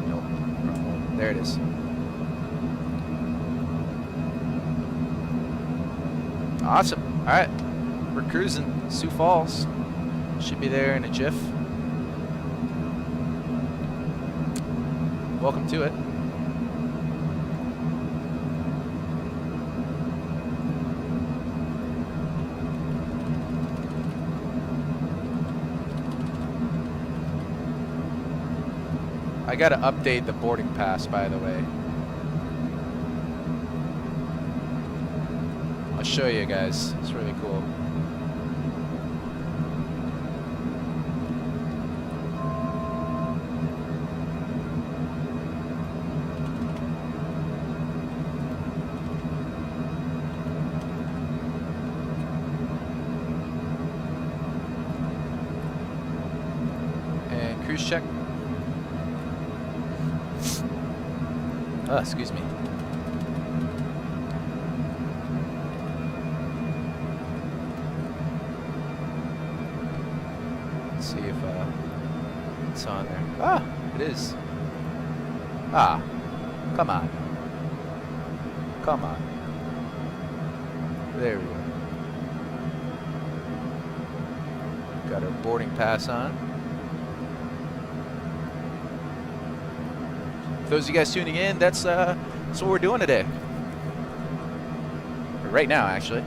nope, wrong one. There it is. Awesome. All right, we're cruising Sioux Falls. Should be there in a jiff. Welcome to it. I gotta update the boarding pass, by the way. I'll show you guys. It's really cool. Check. Oh, excuse me. Let's see if it's on there. Ah, it is. Ah, come on. Come on. There we go. Got our boarding pass on. For those of you guys tuning in, that's what we're doing today. Right now, actually.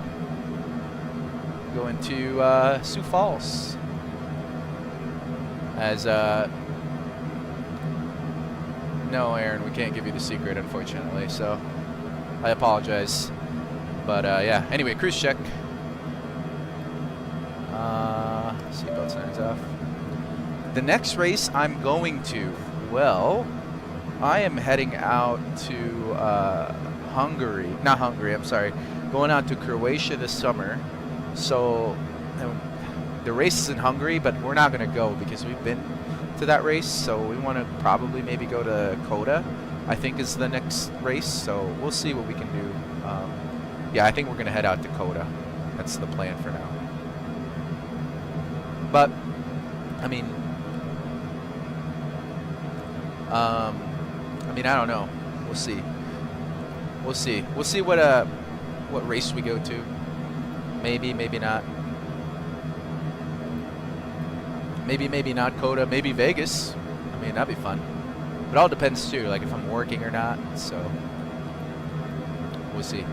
going to Sioux Falls. As no, Aaron, we can't give you the secret, unfortunately. So I apologize. But yeah. Anyway, cruise check. Seatbelt signs off. The next race I'm going to, well, I am heading out to Hungary. Not Hungary, I'm sorry. Going out to Croatia this summer. So the race is in Hungary, but we're not going to go because we've been to that race. So we want to probably maybe go to Koda, I think is the next race. So we'll see what we can do. Yeah, I think we're going to head out to Koda. That's the plan for now. But, I mean, I don't know. We'll see. We'll see. We'll see what race we go to. Maybe, maybe not. Maybe not Coda. Maybe Vegas. I mean, that'd be fun. But it all depends too, like if I'm working or not. So we'll see.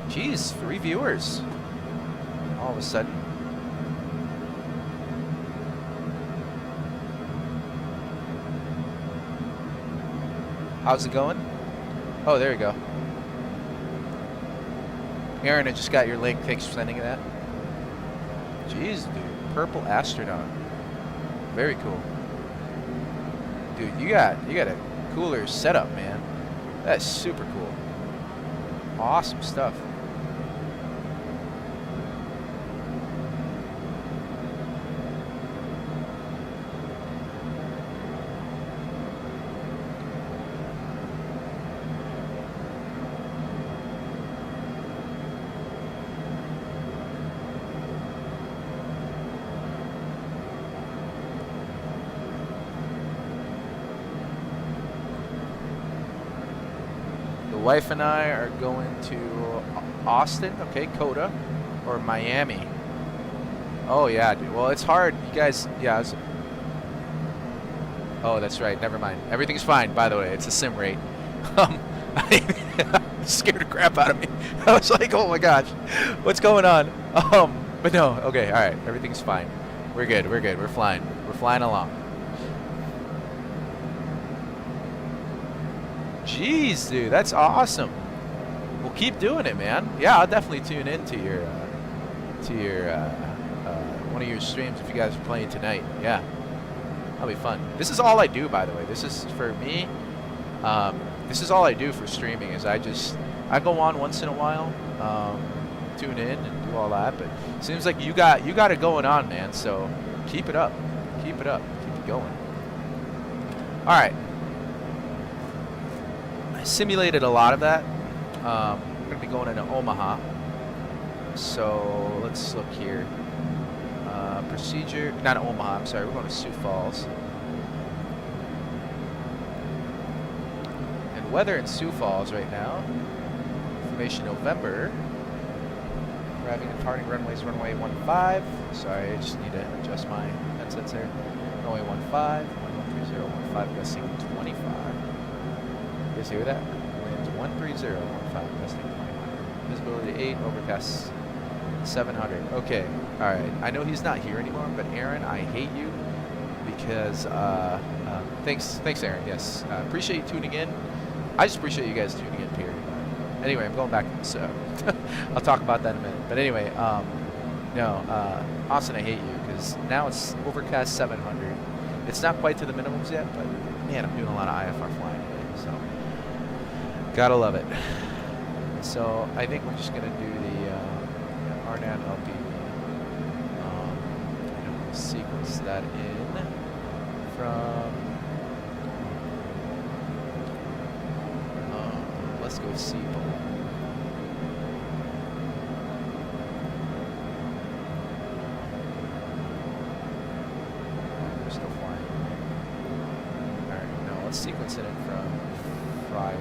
Jeez, 3 viewers. All of a sudden. How's it going? Oh, there you go. Aaron, I just got your link. Thanks for sending that. Jeez, dude. Purple astronaut. Very cool. Dude, you got a cooler setup, man. That's super cool. Awesome stuff. Wife and I are going to Austin, okay, Coda, or Miami. Oh yeah, dude. Well, it's hard. You guys, yeah. Oh, that's right. Never mind. Everything's fine. By the way, it's a sim rate. Scared the crap out of me. I was like, oh my gosh, what's going on? But no. Okay, all right. Everything's fine. We're good. We're good. We're flying. We're flying along. Jeez, dude, that's awesome. We'll keep doing it, man. Yeah, I'll definitely tune in to your one of your streams if you guys are playing tonight. Yeah, that'll be fun. This is all I do, by the way. This is for me. This is all I do for streaming. Is I go on once in a while, tune in and do all that. But it seems like you got it going on, man. So keep it up. Keep it up. Keep it going. All right. I simulated a lot of that. We're going to be going into Omaha. So let's look here. Procedure, not Omaha, I'm sorry, we're going to Sioux Falls. And weather in Sioux Falls right now. Information November. Arriving and departing runways, runway 15. Sorry, I just need to adjust my headsets here. Runway 15, 1130, 15, gusting 25. You guys hear that? Winds 130, 15, gusting 25. Visibility 8, overcast 700. Okay, all right. I know he's not here anymore, but Aaron, I hate you because thanks, Aaron. Yes, appreciate you tuning in. I just appreciate you guys tuning in. Period. Anyway, I'm going back to this. I'll talk about that in a minute. But anyway, no, Austin, I hate you because now it's overcast 700. It's not quite to the minimums yet, but man, I'm doing a lot of IFR flying today, so gotta love it. So I think we're just gonna do the RNAV LP. And we'll sequence that in from. Let's go Seabold. We're still flying. Alright, no, let's sequence it in from Ryan.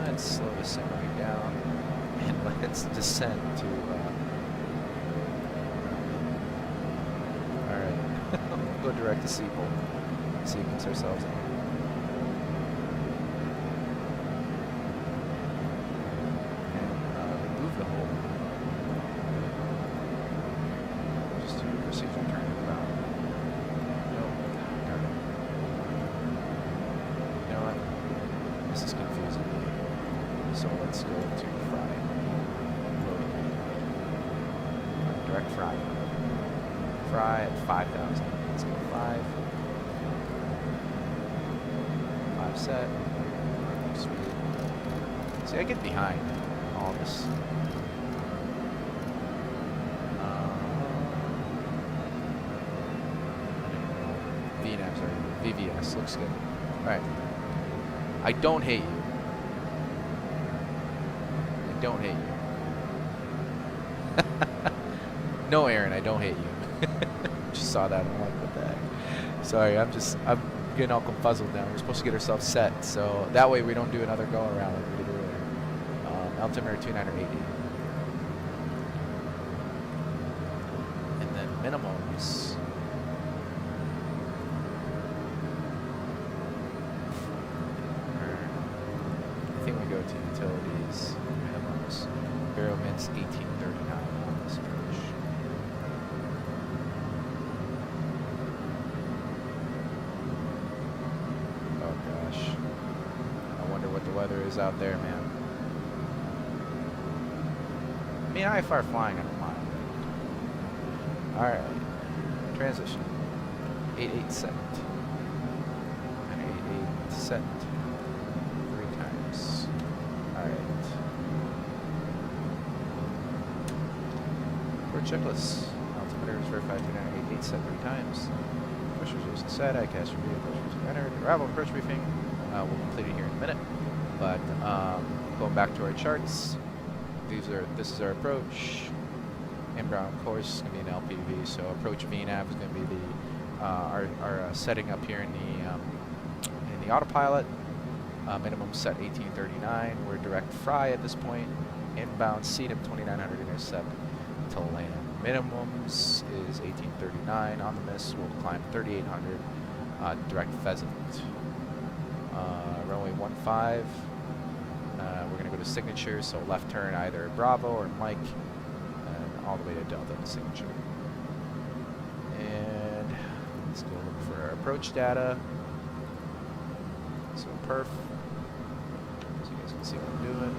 Let's slow the simmering down and let's descend to Go direct to Sequel. Sequence ourselves in. And remove the hole. Just do a procedure turn it around. Nope. Got it. You know what? This is confusing me. So let's go to fry. Load. Direct fry. Fry at 5,000. Let's go 5. 5 set. Speed. See, I get behind all this. VNAVs are VVS. Looks good. Alright. I don't hate you. I don't hate you. No, Aaron, I don't hate you. Just saw that and I'm like, what the heck? Sorry, I'm getting all confuzzled now. We're supposed to get ourselves set, so that way we don't do another go around like we did earlier. Altimeter 2980. And then minimums. I think we go to utilities, minimums. Barrel mints 1839 on this approach. I wonder what the weather is out there, man. I mean, IFR flying, I don't mind. Alright. Transition. 8-8 set. And 8-8 set. 3 times. Alright. For checklist. Altimeter is verified 2988 set 3 times. Pushers using set. I cast reveal. Pushers using entered. Arrival approach briefing. We'll complete it here in a minute. But going back to our charts, this is our approach. Inbound course is going to be an LPV, so approach VNAV is going to be the our setting up here in the autopilot. Minimum set 1839. We're direct fry at this point. Inbound CDIM 2900 intercept to land. Minimums is 1839. On the miss, we'll climb 3800. Direct pheasant. Runway 15. We're going to go to signature, so left turn either Bravo or Mike, and all the way to Delta to signature. And let's go look for our approach data. So perf, so you guys can see what I'm doing.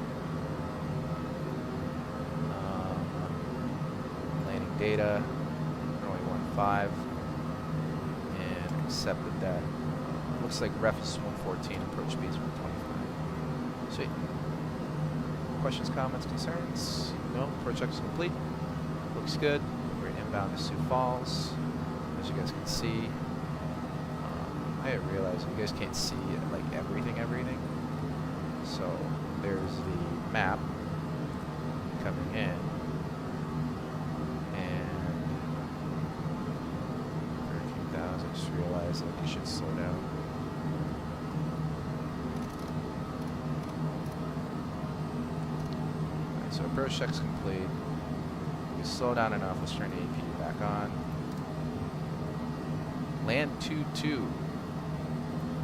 Landing data, runway 15, and accepted that. Looks like ref is 114, approach speed is 125. Sweet. Questions, comments, concerns? No, approach check is complete. Looks good. We're inbound to Sioux Falls, as you guys can see. I didn't realize you guys can't see like everything. So there's the map coming in, and 13,000. Just realized that I should slow down. Alright, so approach check's complete. We slow down enough. Let's turn the APU back on. Land 2-2.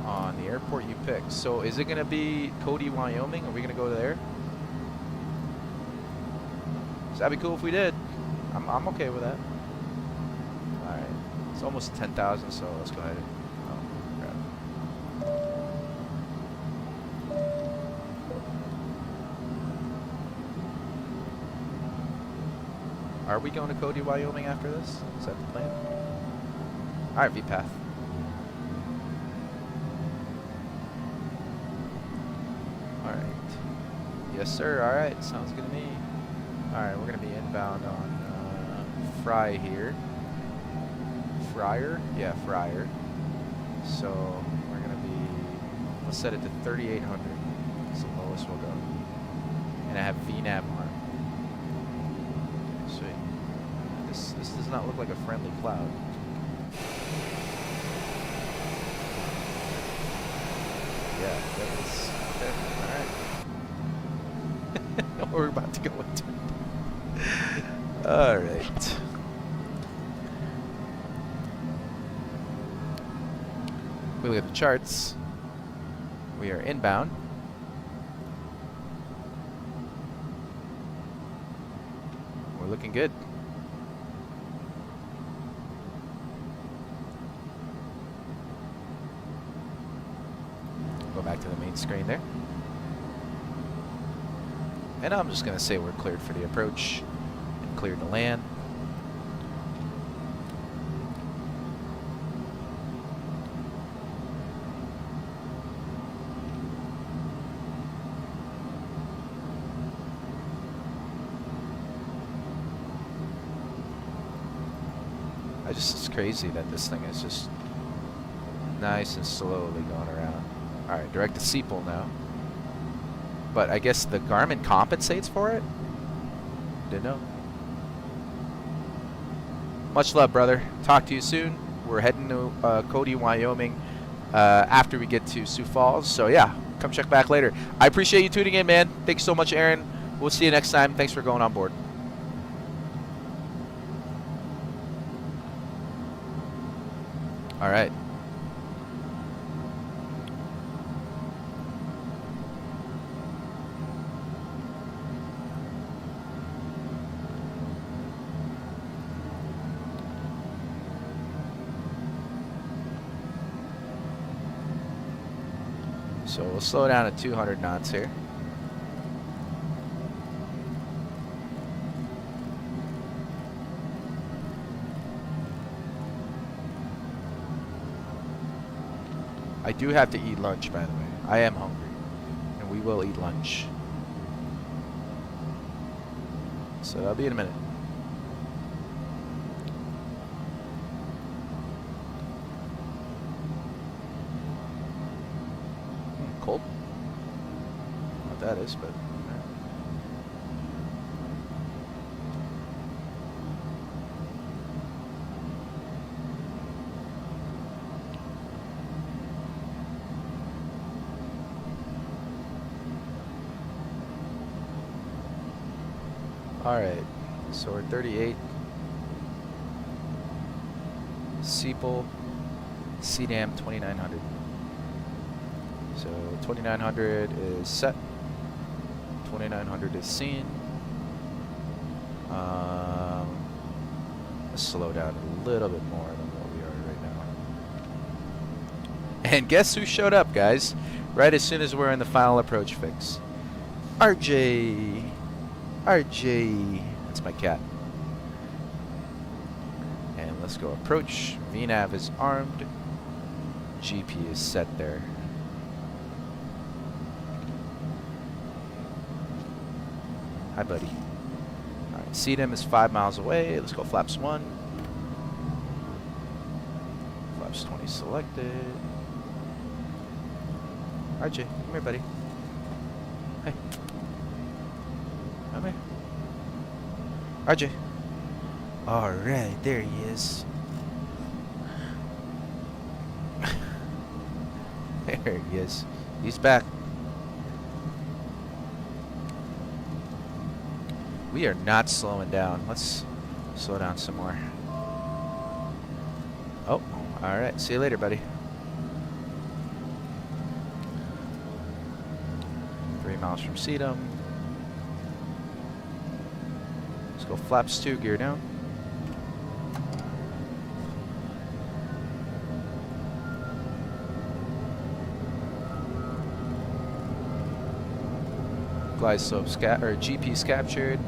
On the airport you picked. So is it going to be Cody, Wyoming? Are we going to go there? So that'd be cool if we did. I'm okay with that. Alright. It's almost 10,000, so let's go ahead and... Oh, crap. Are we going to Cody, Wyoming after this? Is that the plan? Alright, VPath. Yes, sir. All right. Sounds good to me. All right. We're going to be inbound on Fry here. Fryer? Yeah, Fryer. So we're going to be, let's set it to 3,800. That's the lowest we'll go. And I have VNAV on. Sweet. This does not look like a friendly cloud. Yeah, that is. Okay. All right. We're about to go into. All right. We look at the charts. We are inbound. We're looking good. Go back to the main screen there. And I'm just going to say we're cleared for the approach and cleared to land. It's crazy that this thing is just nice and slowly going around. Alright, direct to Sepal now. But I guess the Garmin compensates for it? Didn't know. Much love, brother. Talk to you soon. We're heading to Cody, Wyoming after we get to Sioux Falls. So yeah, come check back later. I appreciate you tuning in, man. Thanks so much, Aaron. We'll see you next time. Thanks for going on board. All right. So we'll slow down to 200 knots here. I do have to eat lunch, by the way. I am hungry, and we will eat lunch. So that'll be in a minute. Cold? I don't know what that is, but... Alright, so we're 38. Sepal, CDAM 2900. So 2900 is set. 2900 is seen. Let's slow down a little bit more than what we are right now. And guess who showed up, guys? Right as soon as we're in the final approach fix. RJ. RJ. That's my cat. And let's go approach. VNAV is armed. GP is set there. Hi, buddy. Alright, CDM is 5 miles away. Let's go flaps 1. Flaps 20 selected. RJ, come here, buddy. Hey. Come here. RJ. Alright, there he is. There he is. He's back. We are not slowing down. Let's slow down some more. Oh, alright. See you later, buddy. 3 miles from Sedum. Let's go flaps 2, gear down. Glide slopes or GP's captured.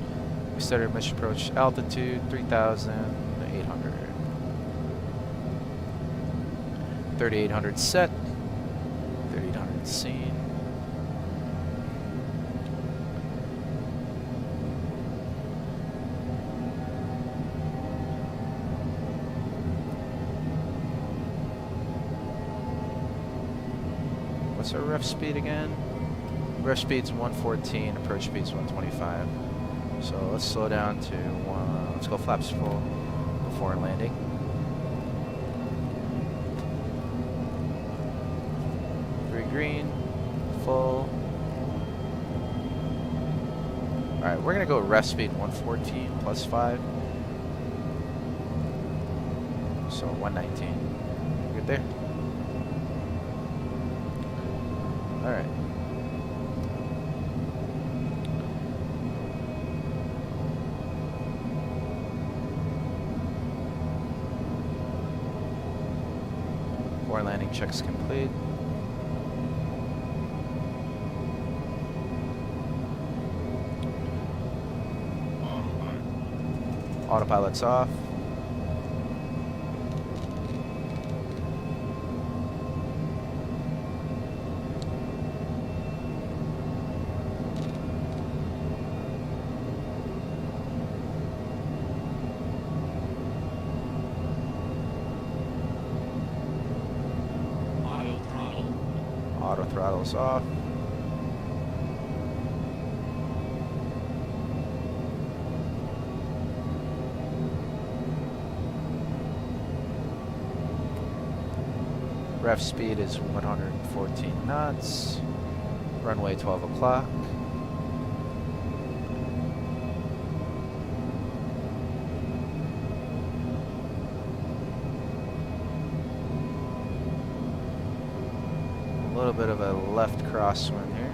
We started mission approach altitude 3,800. 3,800 set. 3,800 seen. What's our ref speed again? Ref speed's 114, approach speed's 125. So let's slow down to let's go flaps full before landing. Three green, full. Alright, we're gonna go ref speed 114 plus 5. So 119. Good there. Alright. Four landing checks complete. Autopilot's off. Auto throttle. Auto throttle's off. Ref speed is 114 knots. Runway 12 o'clock. A little bit of a left crosswind here.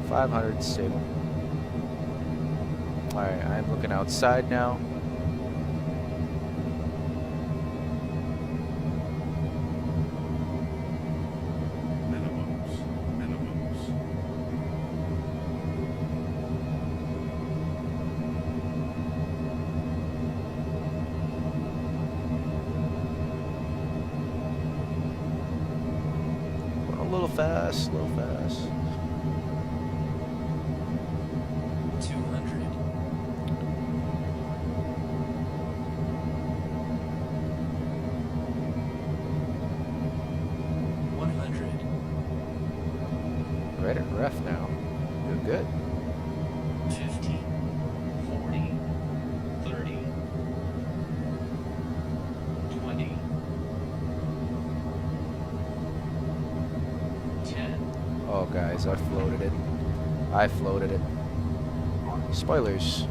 .500 stable. Alright, I'm looking outside now. Minimums. Minimums. Going a little fast, a little fast. 200. 100. Right at ref now. Doing good. 50. 40. 30. 20. 10. Oh, guys, I floated it. I floated it. Spoilers.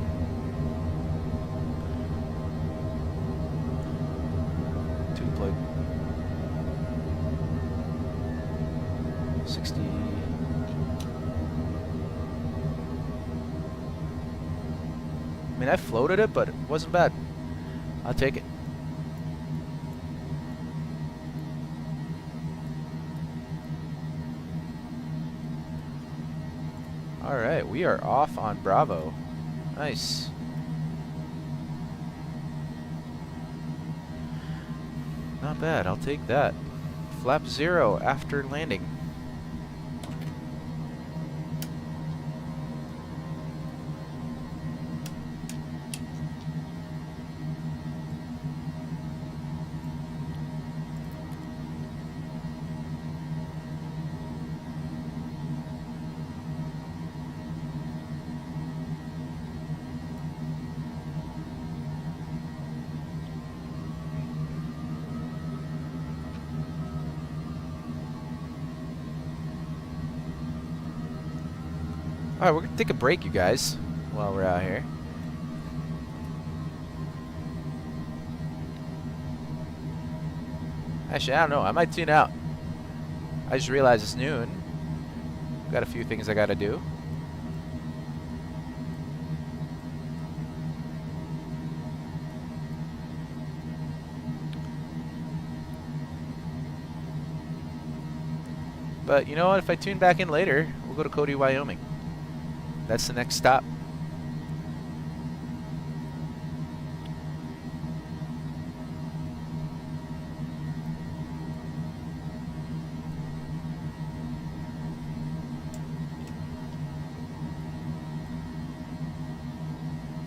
Two plug. 60. I mean, I floated it, but it wasn't bad. I'll take it. Alright, we are off on Bravo. Nice. Not bad, I'll take that. Flap 0 after landing. Alright, we're gonna take a break, you guys, while we're out here. Actually, I don't know. I might tune out. I just realized it's noon. Got a few things I gotta do. But you know what? If I tune back in later, we'll go to Cody, Wyoming. That's the next stop.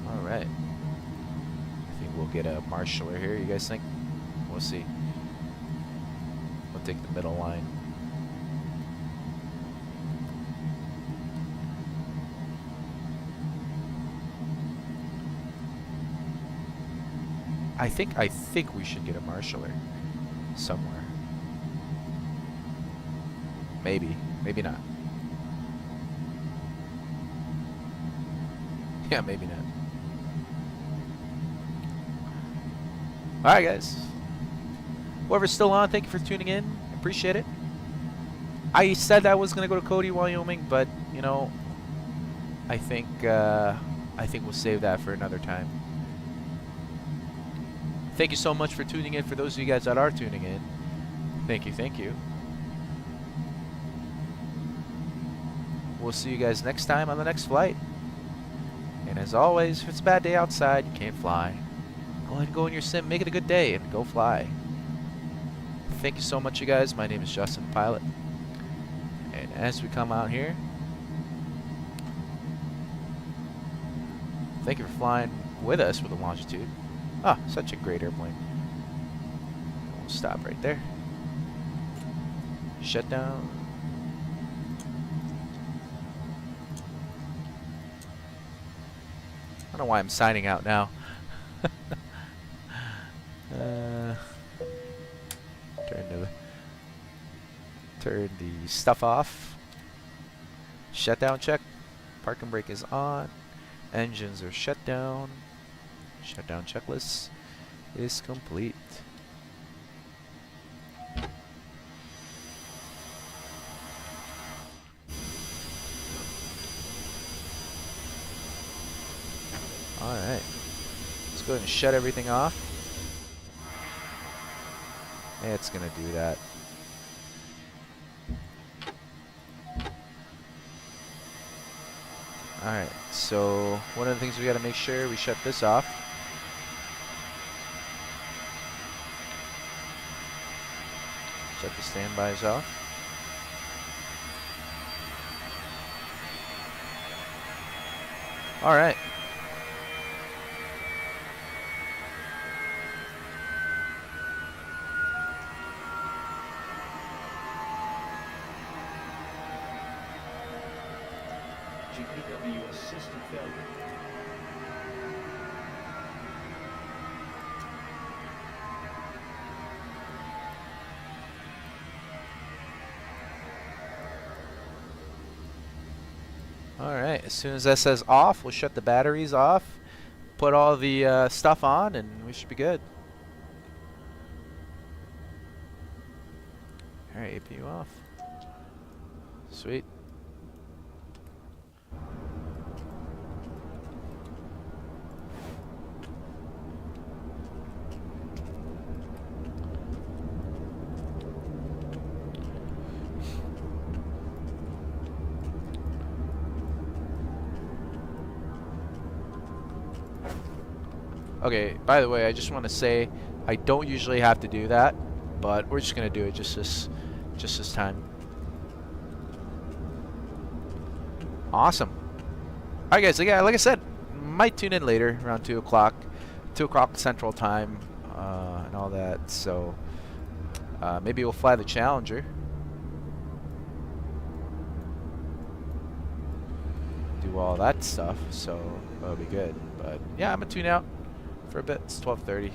All right. I think we'll get a marshaller here. You guys think? We'll see. We'll take the middle line. I think we should get a marshaller somewhere. Maybe not. Yeah, maybe not. All right, guys. Whoever's still on, thank you for tuning in. Appreciate it. I said I was gonna go to Cody, Wyoming, but you know, I think we'll save that for another time. Thank you so much for tuning in. For those of you guys that are tuning in, thank you. We'll see you guys next time on the next flight. And as always, if it's a bad day outside, you can't fly, go ahead and go in your sim, make it a good day, and go fly. Thank you so much, you guys. My name is Justin, pilot. And as we come out here, thank you for flying with us with the Longitude. Ah, such a great airplane. We'll stop right there. Shut down. I don't know why I'm signing out now. Turn the stuff off. Shutdown check. Parking brake is on. Engines are shut down. Shutdown checklist is complete. Alright. Let's go ahead and shut everything off. It's gonna do that. Alright, so one of the things we gotta make sure we shut this off. Shut the standbys off. Alright. GPW assisted failure. Alright, as soon as that says off, we'll shut the batteries off, put all the stuff on, and we should be good. Alright, APU off. Sweet. Okay, by the way, I just want to say I don't usually have to do that, but we're just gonna do it just this time. Awesome. Alright guys, yeah, like I said, might tune in later around 2 o'clock Central Time, and all that, so maybe we'll fly the Challenger. Do all that stuff, so that'll be good. But yeah, I'm gonna tune out for a bit. It's 12:30.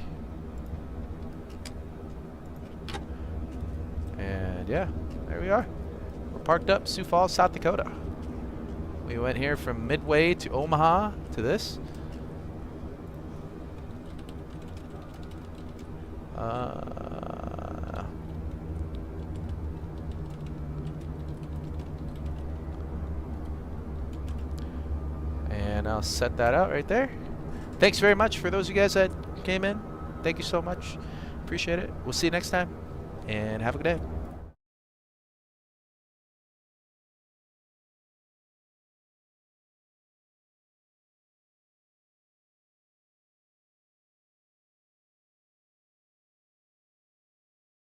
And yeah, there we are. We're parked up Sioux Falls, South Dakota. We went here from Midway to Omaha to this. And I'll set that out right there. Thanks very much for those of you guys that came in. Thank you so much. Appreciate it. We'll see you next time. And have a good day.